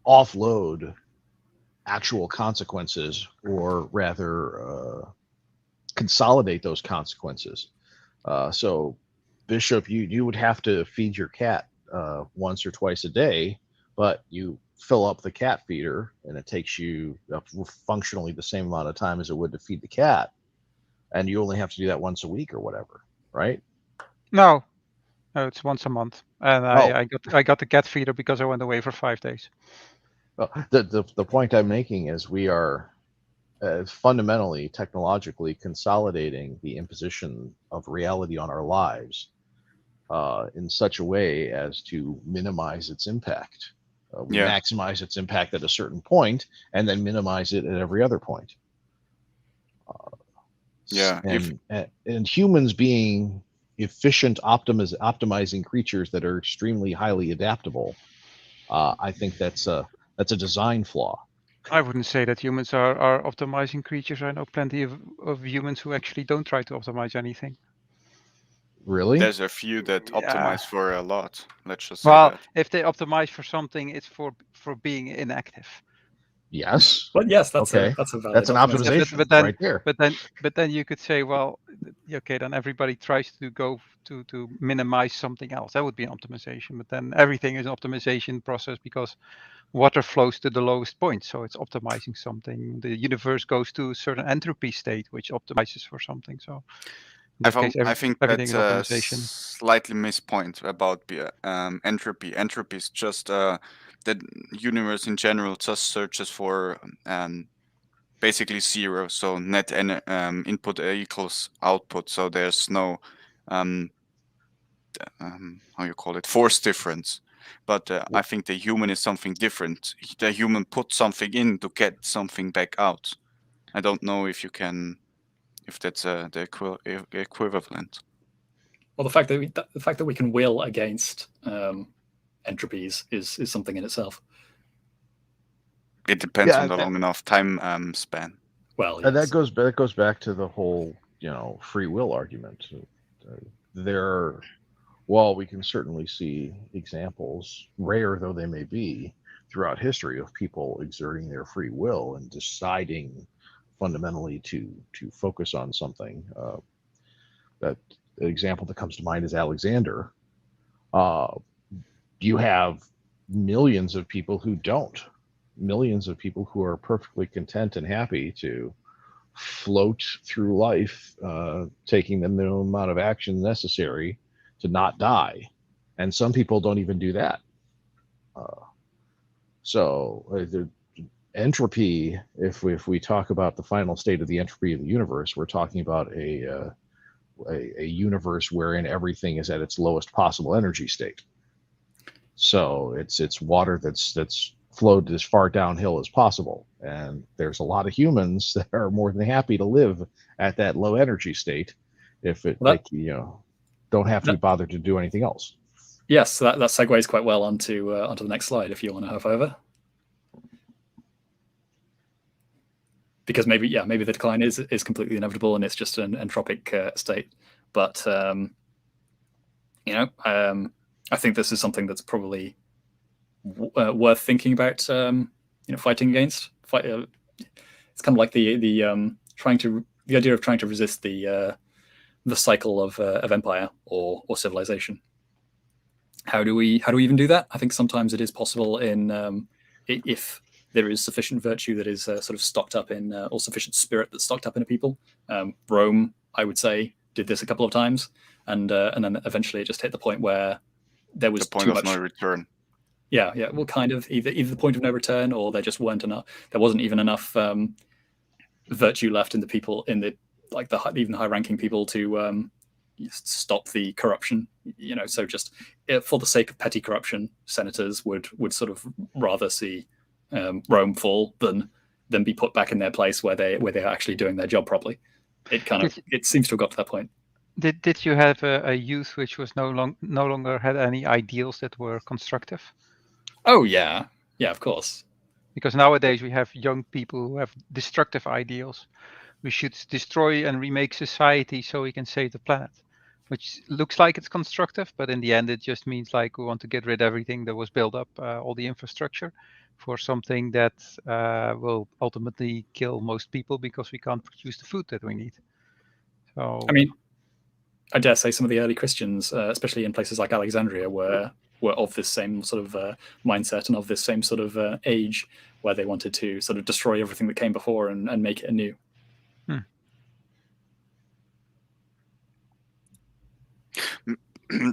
offload actual consequences, or rather consolidate those consequences. So, Bishop, you would have to feed your cat once or twice a day, but you fill up the cat feeder, and it takes you functionally the same amount of time as it would to feed the cat, and you only have to do that once a week or whatever, right? No, it's once a month, and Oh, I got the cat feeder because I went away for 5 days. well, the point I'm making is we are fundamentally, technologically consolidating the imposition of reality on our lives in such a way as to minimize its impact. We Yeah. maximize its impact at a certain point, and then minimize it at every other point. Yeah. And humans being efficient, optimizing creatures that are extremely highly adaptable, I think that's a design flaw. I wouldn't say that humans are optimizing creatures. I know plenty of humans who actually don't try to optimize anything. Really? There's a few that Yeah. optimize for a lot. Let's just say Well, that. if they optimize for something, it's for being inactive. Yes. But yes, that's Okay. a valid That's an optimization. optimization then, right there. but then you could say, well, okay, then everybody tries to go to minimize something else. That would be an optimization. But then everything is an optimization process because water flows to the lowest point, so it's optimizing something. The universe goes to a certain entropy state, which optimizes for something. So in that case, I think everything that's is a optimization. slightly missed point about entropy. Entropy is just the universe in general just searches for basically zero. So net input equals output. So there's no how you call it, force difference. But I think the human is something different. The human puts something in to get something back out. I don't know if you can, if that's the equivalent. Well, the fact that we can will against entropies is something in itself. It depends on Yeah, the long enough time span. Well, and yes. that goes back to the whole free will argument. There, while we can certainly see examples, rare though they may be, throughout history of people exerting their free will and deciding fundamentally to focus on something. That example that comes to mind is Alexander. You have millions of people who don't. Millions of people who are perfectly content and happy to float through life, taking the minimum amount of action necessary to not die. And some people don't even do that. The entropy, if we talk about the final state of the entropy of the universe, we're talking about a universe wherein everything is at its lowest possible energy state. So it's water that's flowed as far downhill as possible, and there's a lot of humans that are more than happy to live at that low energy state if don't have to be bothered to do anything else. Yes, that segues quite well onto the next slide if you want to hop over. Because maybe the decline is completely inevitable and it's just an entropic state. But I think this is something that's probably worth thinking about. Fighting against. It's kind of like the idea of trying to resist the cycle of empire or civilization. How do we even do that? I think sometimes it is possible if there is sufficient virtue that is sort of stocked up in, or sufficient spirit that's stocked up in a people. Rome, I would say, did this a couple of times, and then eventually it just hit the point where there was the point too of much. No return. Yeah. Well, kind of either the point of no return, or there just weren't enough. There wasn't even enough virtue left in the people, in the even high-ranking people to stop the corruption. So just for the sake of petty corruption, senators would sort of rather see Rome fall than be put back in their place where they're actually doing their job properly. It seems to have got to that point. Did you have a youth which was no longer had any ideals that were constructive? Oh yeah, of course. Because nowadays we have young people who have destructive ideals. We should destroy and remake society so we can save the planet, which looks like it's constructive, but in the end it just means like we want to get rid of everything that was built up, all the infrastructure, for something that will ultimately kill most people because we can't produce the food that we need. So I mean, I dare say some of the early Christians, especially in places like Alexandria, were of this same sort of mindset and of this same sort of age, where they wanted to sort of destroy everything that came before and make it anew.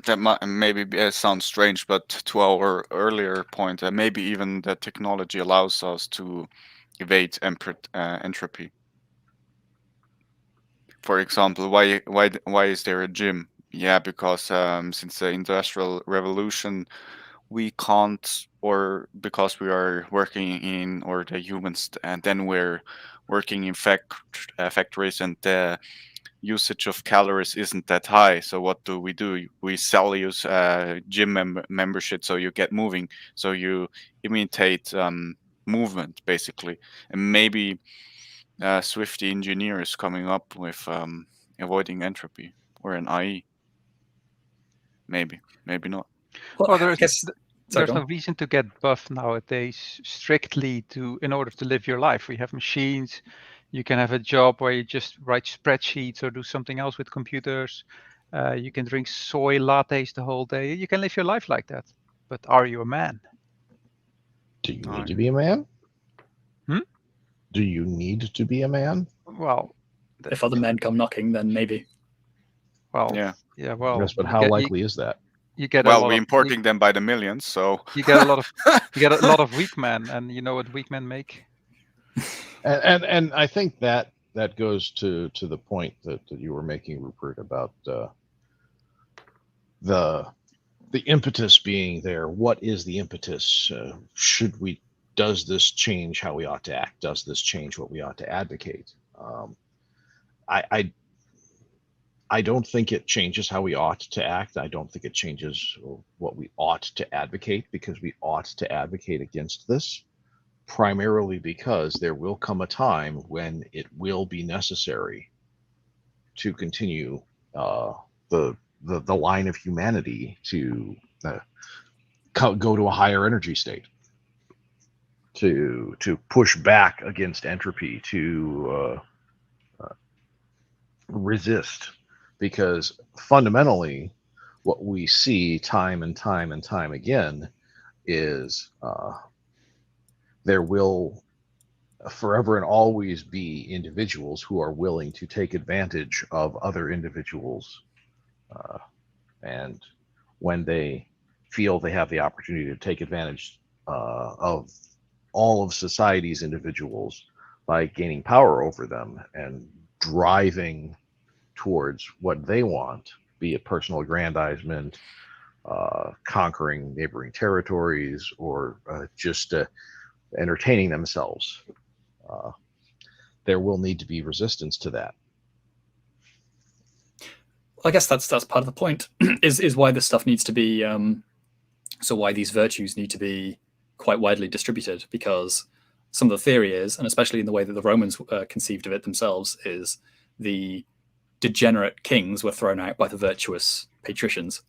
That might maybe sounds strange, but to our earlier point, maybe even the technology allows us to evade entropy. For example, why is there a gym? Yeah, because since the Industrial Revolution, we can't, or because we are working in, or the humans, and then we're working in factories, and the usage of calories isn't that high. So what do? We sell you gym membership, so you get moving, so you imitate movement basically, and maybe Swifty engineers coming up with avoiding entropy or an IE. Maybe not. Well, well, I guess. Sorry, there's no reason to get buff nowadays strictly in order to live your life. We have machines. You can have a job where you just write spreadsheets or do something else with computers. You can drink soy lattes the whole day. You can live your life like that. But are you a man? Do you need to be a man? Do you need to be a man? Well, if other men come knocking, then maybe. Well, yeah. Well, yes, but how likely is that? You get well, we're importing them by the millions, so you get a lot of weak men, and you know what weak men make. And I think that goes to the point that you were making, Rupert, about the impetus being there. What is the impetus? Does this change how we ought to act? Does this change what we ought to advocate? I don't think it changes how we ought to act. I don't think it changes what we ought to advocate, because we ought to advocate against this, primarily because there will come a time when it will be necessary to continue the line of humanity to go to a higher energy state, to push back against entropy, to resist. Because fundamentally, what we see time and time and time again is there will forever and always be individuals who are willing to take advantage of other individuals. And when they feel they have the opportunity to take advantage of all of society's individuals by gaining power over them and driving towards what they want, be it personal aggrandizement, conquering neighboring territories, or just entertaining themselves, there will need to be resistance to that. I guess that's part of the point. is why this stuff needs to be so why these virtues need to be quite widely distributed, because some of the theory is, and especially in the way that the Romans conceived of it themselves, is the degenerate kings were thrown out by the virtuous patricians.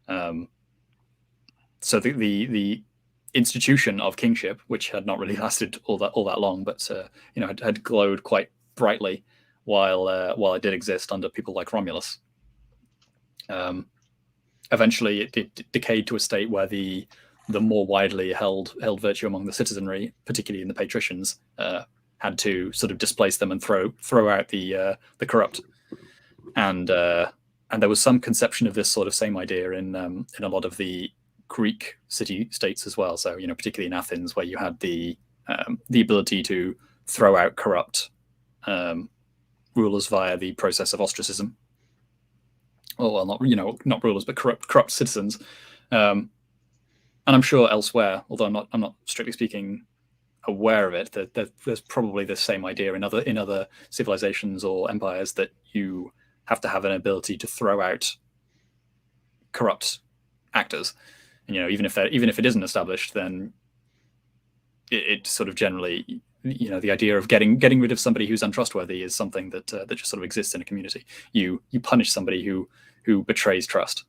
So the institution of kingship, which had not really lasted all that long, but had glowed quite brightly while it did exist under people like Romulus. Eventually, it decayed to a state where the more widely held virtue among the citizenry, particularly in the patricians, had to sort of displace them and throw out the corrupt. And there was some conception of this sort of same idea in a lot of the Greek city-states as well. So, particularly in Athens, where you had the ability to throw out corrupt rulers via the process of ostracism. Oh, well, not rulers, but corrupt citizens. And I'm sure elsewhere, although I'm not strictly speaking aware of it, that there's probably the same idea in other civilizations or empires, that you have to have an ability to throw out corrupt actors. And, even if it isn't established, then it sort of generally, the idea of getting rid of somebody who's untrustworthy is something that just sort of exists in a community. You punish somebody who betrays trust.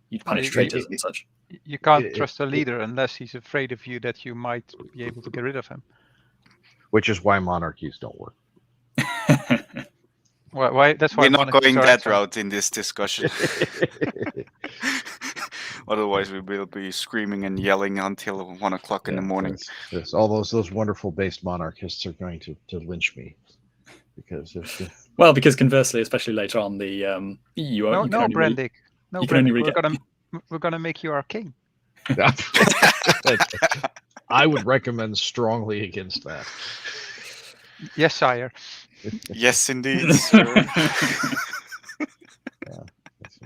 You punish traitors and such. You can't trust a leader unless he's afraid of you that you might be able to get rid of him. Which is why monarchies don't work. Why? That's why we're not monarchies going are that excellent. route in this discussion. Otherwise, we will be screaming and yelling until 1 o'clock in the morning. All those wonderful based monarchists are going to lynch me because well, because conversely, especially later on, the no, Brandick. No, Brandick. We're gonna make you our king. I would recommend strongly against that. Yes, sire. Yes, indeed, sir. Yeah.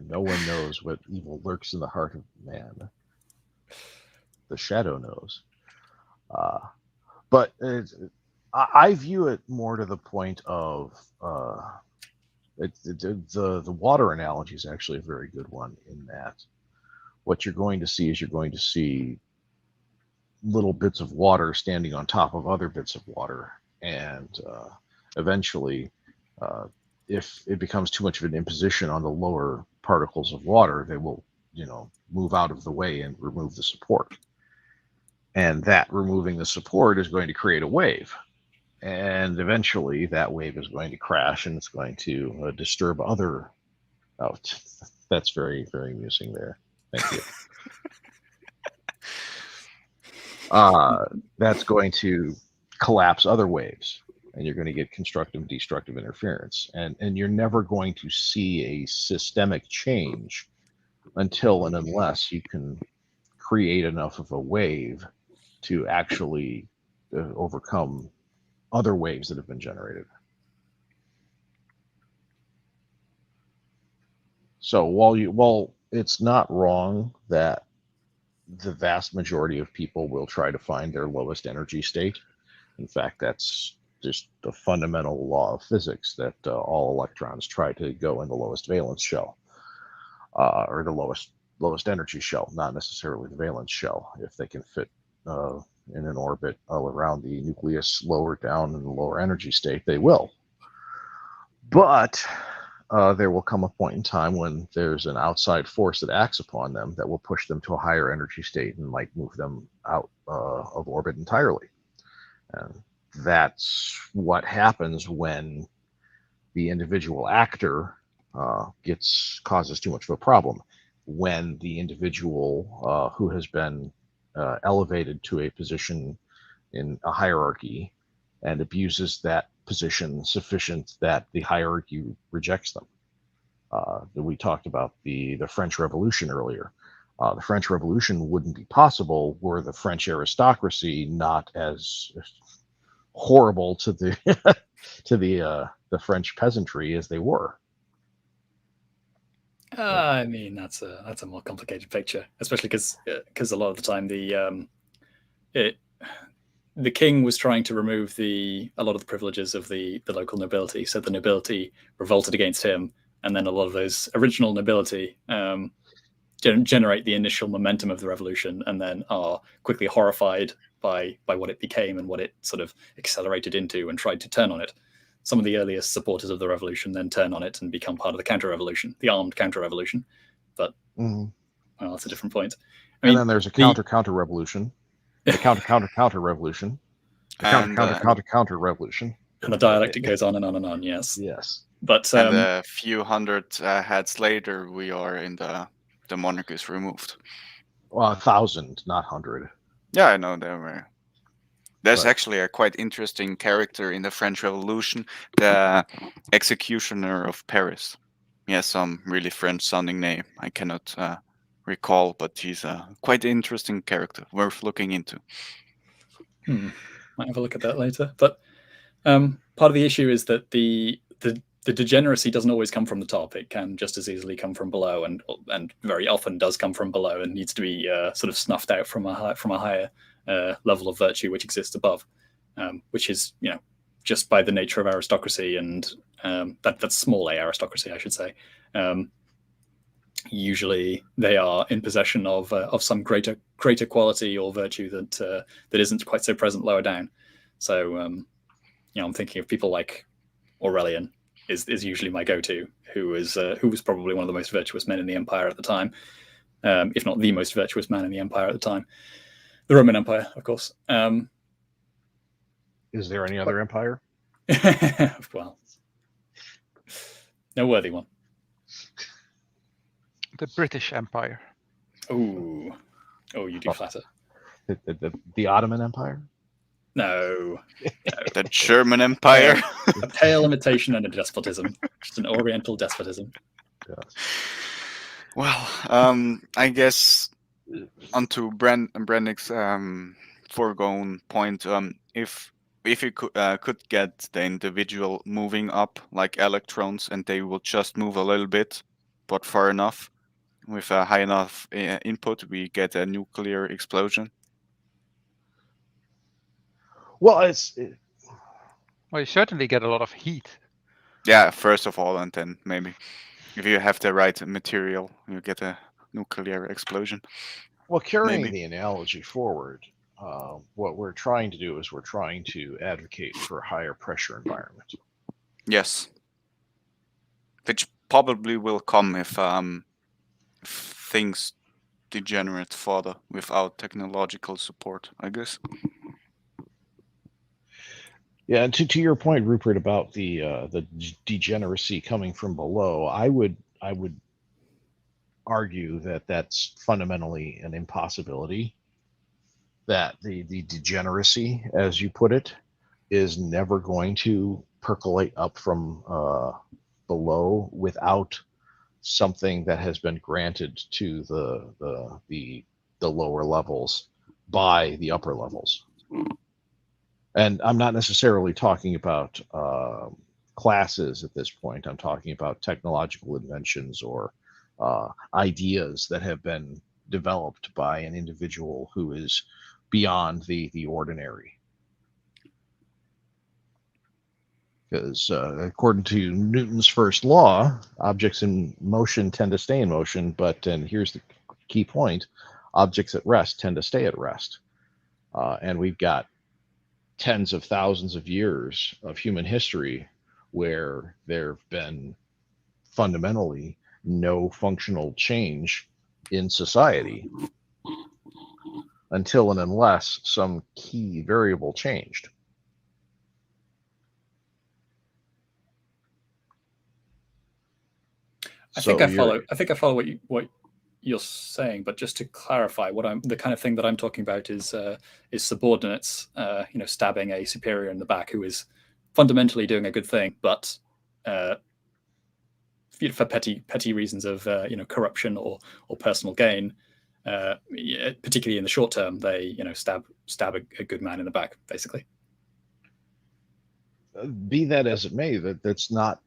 No one knows what evil lurks in the heart of man. The shadow knows. But I view it more to the point of the water analogy is actually a very good one in that what you're going to see is little bits of water standing on top of other bits of water, and eventually if it becomes too much of an imposition on the lower particles of water, they will move out of the way and remove the support, and that removing the support is going to create a wave, and eventually that wave is going to crash and it's going to disturb other. That's very, very amusing there. Thank you. That's going to collapse other waves, and you're going to get constructive and destructive interference, and you're never going to see a systemic change until and unless you can create enough of a wave to actually overcome other waves that have been generated. So while it's not wrong that the vast majority of people will try to find their lowest energy state. In fact, that's just the fundamental law of physics that all electrons try to go in the lowest valence shell, or the lowest energy shell, not necessarily the valence shell. If they can fit in an orbit all around the nucleus lower down in the lower energy state, they will. But there will come a point in time when there's an outside force that acts upon them that will push them to a higher energy state and might move them out of orbit entirely. And that's what happens when the individual actor causes too much of a problem. When the individual who has been elevated to a position in a hierarchy and abuses that position sufficient that the hierarchy rejects them. We talked about the French Revolution earlier. The French Revolution wouldn't be possible were the French aristocracy not as horrible to the the French peasantry as they were. I mean, that's a more complicated picture, especially because a lot of the time the king was trying to remove a lot of the privileges of the local nobility, so the nobility revolted against him, and then a lot of those original nobility generate the initial momentum of the revolution, and then are quickly horrified by what it became and what it sort of accelerated into, and tried to turn on it. Some of the earliest supporters of the revolution then turn on it and become part of the counter-revolution, the armed counter-revolution. But well, that's a different point. And then there's a counter-revolution. The counter-revolution. The counter-revolution. And the dialectic goes on and on and on, yes. Yes. But and a few hundred heads later, we are in the monarchy is removed. Well, 1,000, not 100. Yeah, I know there were. There's actually a quite interesting character in the French Revolution, the executioner of Paris. He has some really French-sounding name. I cannot recall, but he's a quite interesting character, worth looking into. Might have a look at that later. But part of the issue is that the degeneracy doesn't always come from the top. It can just as easily come from below, and very often does come from below, and needs to be sort of snuffed out from a higher level of virtue which exists above, which is just by the nature of aristocracy, and that's small a aristocracy, I should say. usually they are in possession of some greater quality or virtue that isn't quite so present lower down. So I'm thinking of people like Aurelian is usually my go-to, who was probably one of the most virtuous men in the empire at the time, if not the most virtuous man in the empire at the time. The Roman Empire, of course. Is there any other empire? Well, no worthy one. The British Empire. Oh, you do flatter. The Ottoman Empire? No. The German Empire. A pale imitation and a despotism. Just an oriental despotism. Yes. Well, I guess onto Brandnick's foregone point, if you could get the individual moving up like electrons, and they will just move a little bit, but far enough, with a high enough input, we get a nuclear explosion. Well, Well, you certainly get a lot of heat. Yeah, first of all, and then maybe if you have the right material, you get a nuclear explosion. well, carrying Maybe. the analogy forward, what we're trying to do is we're trying to advocate for a higher pressure environment. Yes, which probably will come if things degenerate further without technological support, I guess. Yeah, and to your point, Rupert, about the degeneracy coming from below, I would argue that that's fundamentally an impossibility. That the degeneracy, as you put it, is never going to percolate up from below without something that has been granted to the lower levels by the upper levels. And I'm not necessarily talking about classes at this point. I'm talking about technological inventions or ideas that have been developed by an individual who is beyond the ordinary. Because according to Newton's first law, objects in motion tend to stay in motion, and here's the key point, objects at rest tend to stay at rest. And we've got tens of thousands of years of human history where there have been fundamentally no functional change in society until and unless some key variable changed. I think I follow what you're saying, but just to clarify, the kind of thing that I'm talking about is subordinates, stabbing a superior in the back who is fundamentally doing a good thing, but for petty reasons of corruption or personal gain, particularly in the short term, they stab a good man in the back, basically. Be that as it may, that's not.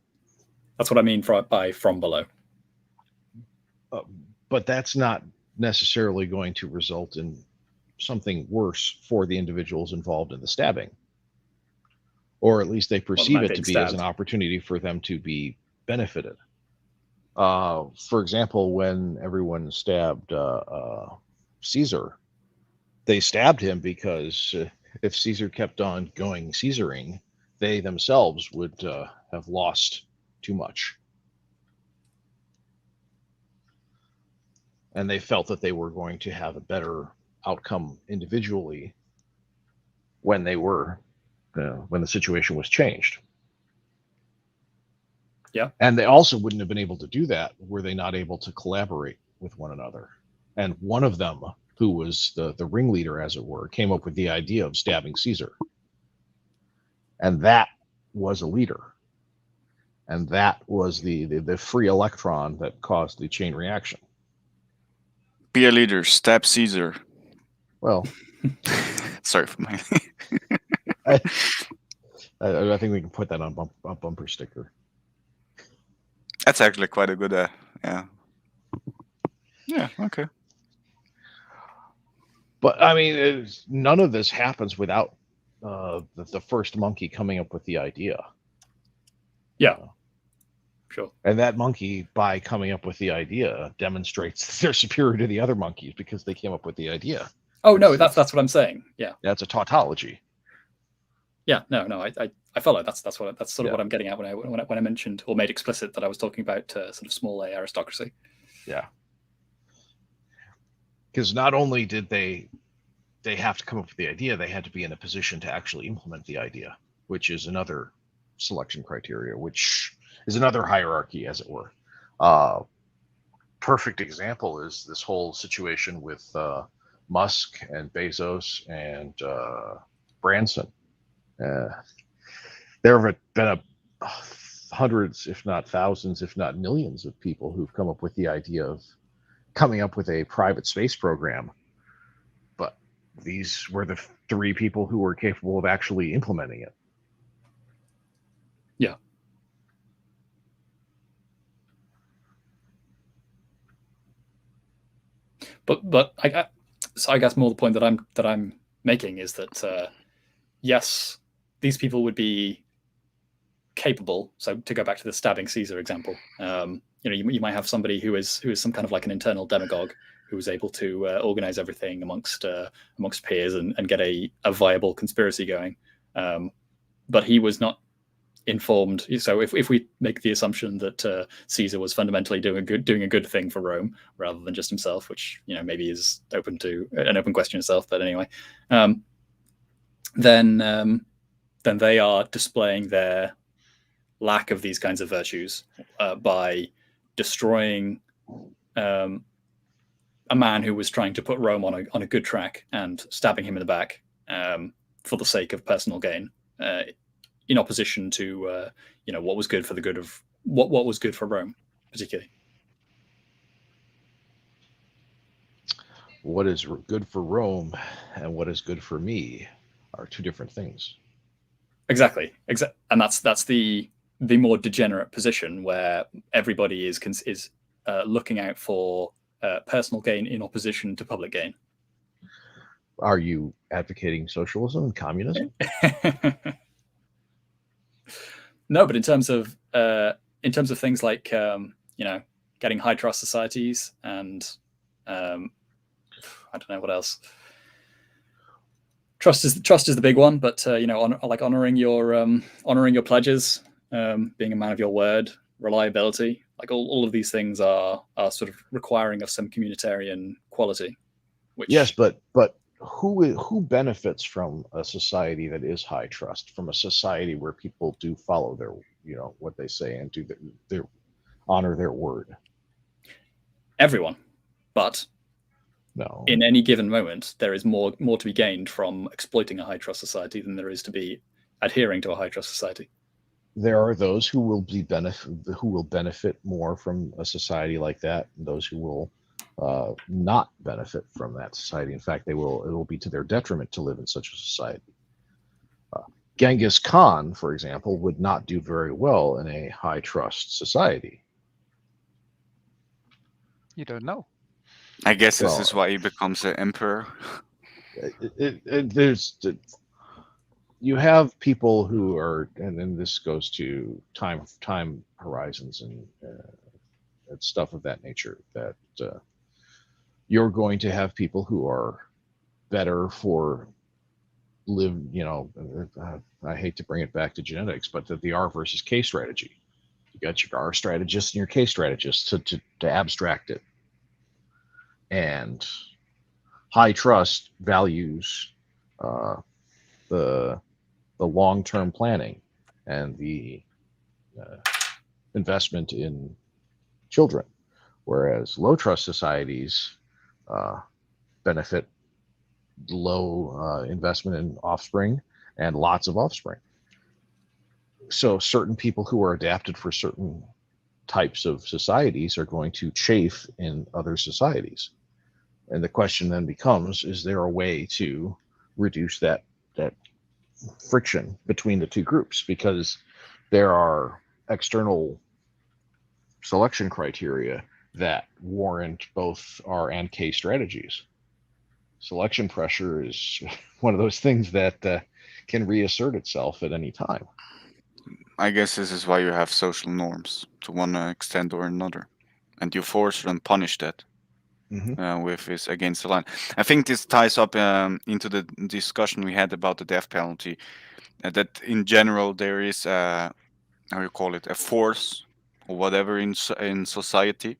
That's what I mean by from below. But that's not necessarily going to result in something worse for the individuals involved in the stabbing. Or at least they perceive it to be as an opportunity for them to be benefited. For example, when everyone stabbed Caesar, they stabbed him because if Caesar kept on going Caesaring, they themselves would have lost too much. And they felt that they were going to have a better outcome individually when they were, when the situation was changed. Yeah. And they also wouldn't have been able to do that were they not able to collaborate with one another. And one of them, who was the ringleader, as it were, came up with the idea of stabbing Caesar. And that was a leader. And that was the free electron that caused the chain reaction. Be a leader, stab Caesar. Well, sorry for my. I think we can put that on a bumper sticker. That's actually quite a good. Yeah. Yeah. Okay. But I mean, none of this happens without the first monkey coming up with the idea. Yeah. Sure. And that monkey, by coming up with the idea, demonstrates that they're superior to the other monkeys because they came up with the idea. Oh no, that's what I'm saying. Yeah. That's a tautology. Yeah. No. I follow. That's sort of what I'm getting at when I mentioned or made explicit that I was talking about sort of small a aristocracy. Yeah. Because not only did they have to come up with the idea, they had to be in a position to actually implement the idea, which is another selection criteria, which is another hierarchy, as it were. Perfect example is this whole situation with Musk and Bezos and Branson. There have been hundreds, if not thousands, if not millions of people who've come up with the idea of coming up with a private space program. But these were the 3 people who were capable of actually implementing it. Yeah. But I guess more the point that I'm making is that yes, these people would be capable. So to go back to the stabbing Caesar example, you might have somebody who is some kind of like an internal demagogue who was able to organize everything amongst peers and get a viable conspiracy going. But he was not informed. So if we make the assumption that Caesar was fundamentally doing a good thing for Rome rather than just himself, which maybe is open to an open question itself, but anyway, then they are displaying their lack of these kinds of virtues by destroying a man who was trying to put Rome on a good track and stabbing him in the back for the sake of personal gain, in opposition to what was good for the good of what was good for Rome, particularly. What is good for Rome and what is good for me are 2 different things. Exactly. And that's the more degenerate position where everybody is looking out for personal gain in opposition to public gain. Are you advocating socialism and communism? No, but in terms of things like getting high trust societies and I don't know what else. Trust is the big one, but like honoring your pledges, being a man of your word, reliability, like all of these things are sort of requiring of some communitarian quality. Yes, but who benefits from a society that is high trust, from a society where people do follow their what they say and do their honor their word? Everyone, but no. In any given moment, there is more to be gained from exploiting a high trust society than there is to be adhering to a high trust society. There are those who will benefit more from a society like that, and those who will not benefit from that society. In fact, it will be to their detriment to live in such a society. Genghis Khan, for example, would not do very well in a high trust society. You don't know. I guess this is why he becomes an emperor. You have people who are, and then this goes to time horizons and stuff of that nature, that you're going to have people who are better for I hate to bring it back to genetics, but the R versus K strategy. You got your R strategists and your K strategists to abstract it. And high trust values the long-term planning and the investment in children, whereas low trust societies benefit low investment in offspring and lots of offspring. So certain people who are adapted for certain types of societies are going to chafe in other societies. And the question then becomes, is there a way to reduce that friction between the 2 groups? Because there are external selection criteria that warrant both R and K strategies. Selection pressure is one of those things that can reassert itself at any time. I guess this is why you have social norms to one extent or another, and you force and punish that with is against the line. I think this ties up into the discussion we had about the death penalty. That in general there is how you call it, a force or whatever in society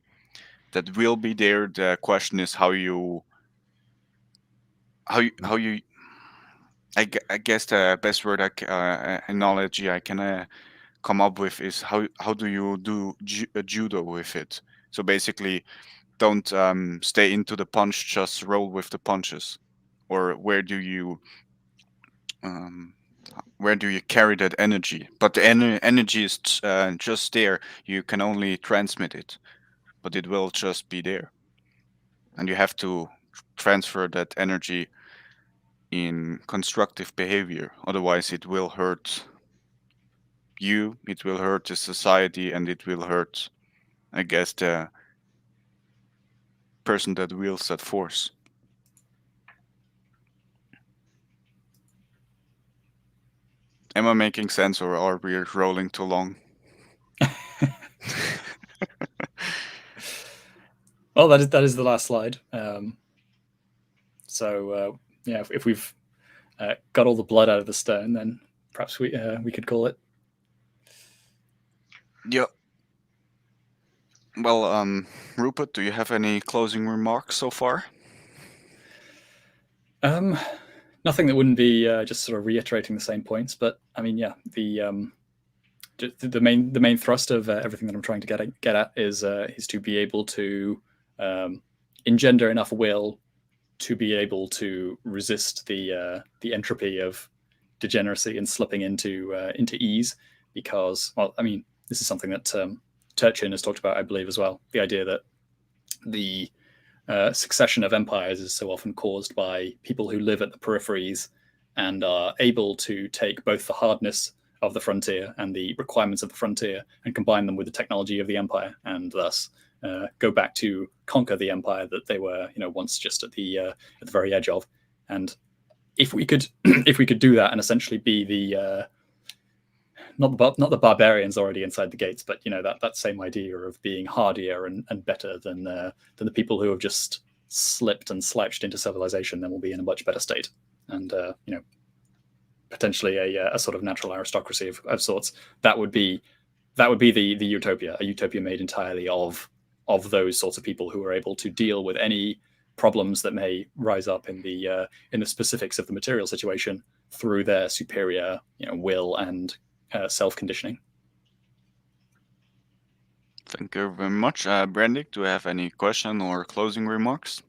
that will be there. The question is how you I guess the best word analogy I can come up with is how do you do judo with it? So basically, don't stay into the punch, just roll with the punches, or um, where do you carry that energy? But the energy is just there. You can only transmit it, but it will just be there, and you have to transfer that energy in constructive behavior. Otherwise, it will hurt you, it will hurt the society, and it will hurt, I guess, the person that wields that force. Am I making sense, or are we rolling too long? Well, that is the last slide. So yeah, if we've got all the blood out of the stone, then perhaps we could call it. Yeah. Well, Rupert, do you have any closing remarks so far? Nothing that wouldn't be just sort of reiterating the same points, but I mean, yeah, the main thrust of everything that I'm trying to get at is to be able to engender enough will to be able to resist the entropy of degeneracy and slipping into ease. Because, well, I mean, this is something that Turchin has talked about, I believe, as well. The idea that the succession of empires is so often caused by people who live at the peripheries and are able to take both the hardness of the frontier and the requirements of the frontier and combine them with the technology of the empire, and thus go back to conquer the empire that they were, once just at the very edge of. And if we could do that and essentially be the not the barbarians already inside the gates, but that same idea of being hardier and better than the people who have just slipped and slouched into civilization, then we'll be in a much better state, and potentially a sort of natural aristocracy of sorts. That would be the utopia, a utopia made entirely of those sorts of people who are able to deal with any problems that may rise up in the specifics of the material situation through their superior will and self-conditioning. Thank you very much. Brandik, do you have any question or closing remarks?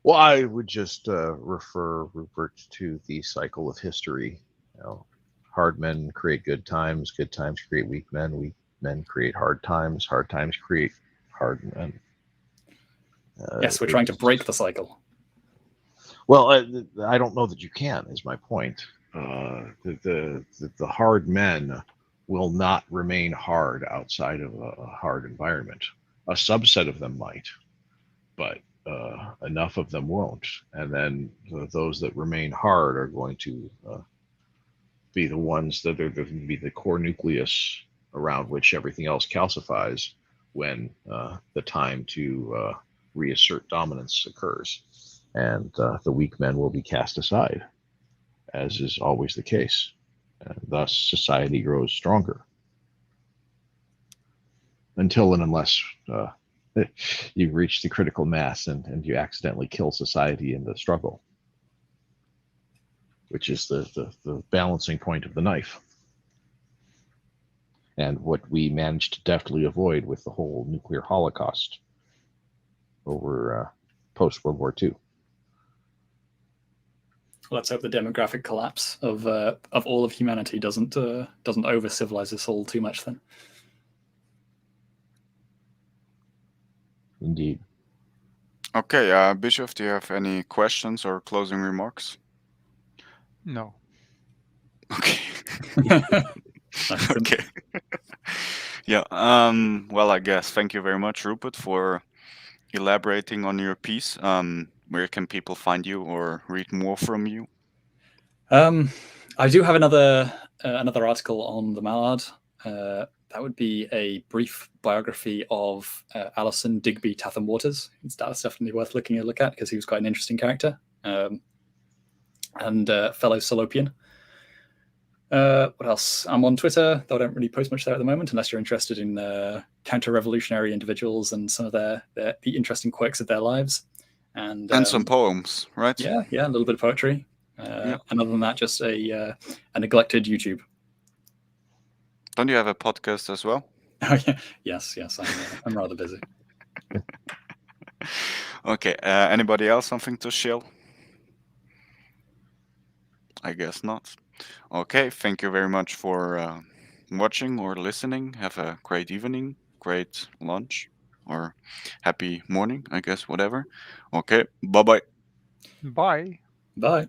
Well, I would just refer Rupert to the cycle of history. Hard men create good times create weak men create hard times create hard men. Yes, we're trying to break the cycle. Well, I don't know that you can, is my point. The hard men will not remain hard outside of a hard environment. A subset of them might, but enough of them won't. And then those that remain hard are going to be the ones that are going to be the core nucleus around which everything else calcifies when the time to reassert dominance occurs. And the weak men will be cast aside, as is always the case. And thus, society grows stronger. Until and unless you reach the critical mass and you accidentally kill society in the struggle, which is the balancing point of the knife. And what we managed to deftly avoid with the whole nuclear holocaust over post-World War II. Let's hope the demographic collapse of all of humanity doesn't over-civilize us all too much then. Indeed. Okay, Bishop, do you have any questions or closing remarks? No. Okay. Nice. Okay. Yeah. Well, I guess thank you very much, Rupert, for elaborating on your piece. Where can people find you or read more from you? I do have another article on the Mallard. That would be a brief biography of Alison Digby Tatham Waters. That's definitely worth looking a look at because he was quite an interesting character and fellow Salopian. What else? I'm on Twitter, though I don't really post much there at the moment, unless you're interested in counter-revolutionary individuals and some of the interesting quirks of their lives. And some poems, right? Yeah, a little bit of poetry. And other than that, just a neglected YouTube. Don't you have a podcast as well? Oh, yeah. Yes, I'm rather busy. Okay, anybody else something to shill? I guess not. Okay, thank you very much for watching or listening. Have a great evening, great lunch, or happy morning, I guess, whatever. Okay, bye-bye. Bye. Bye.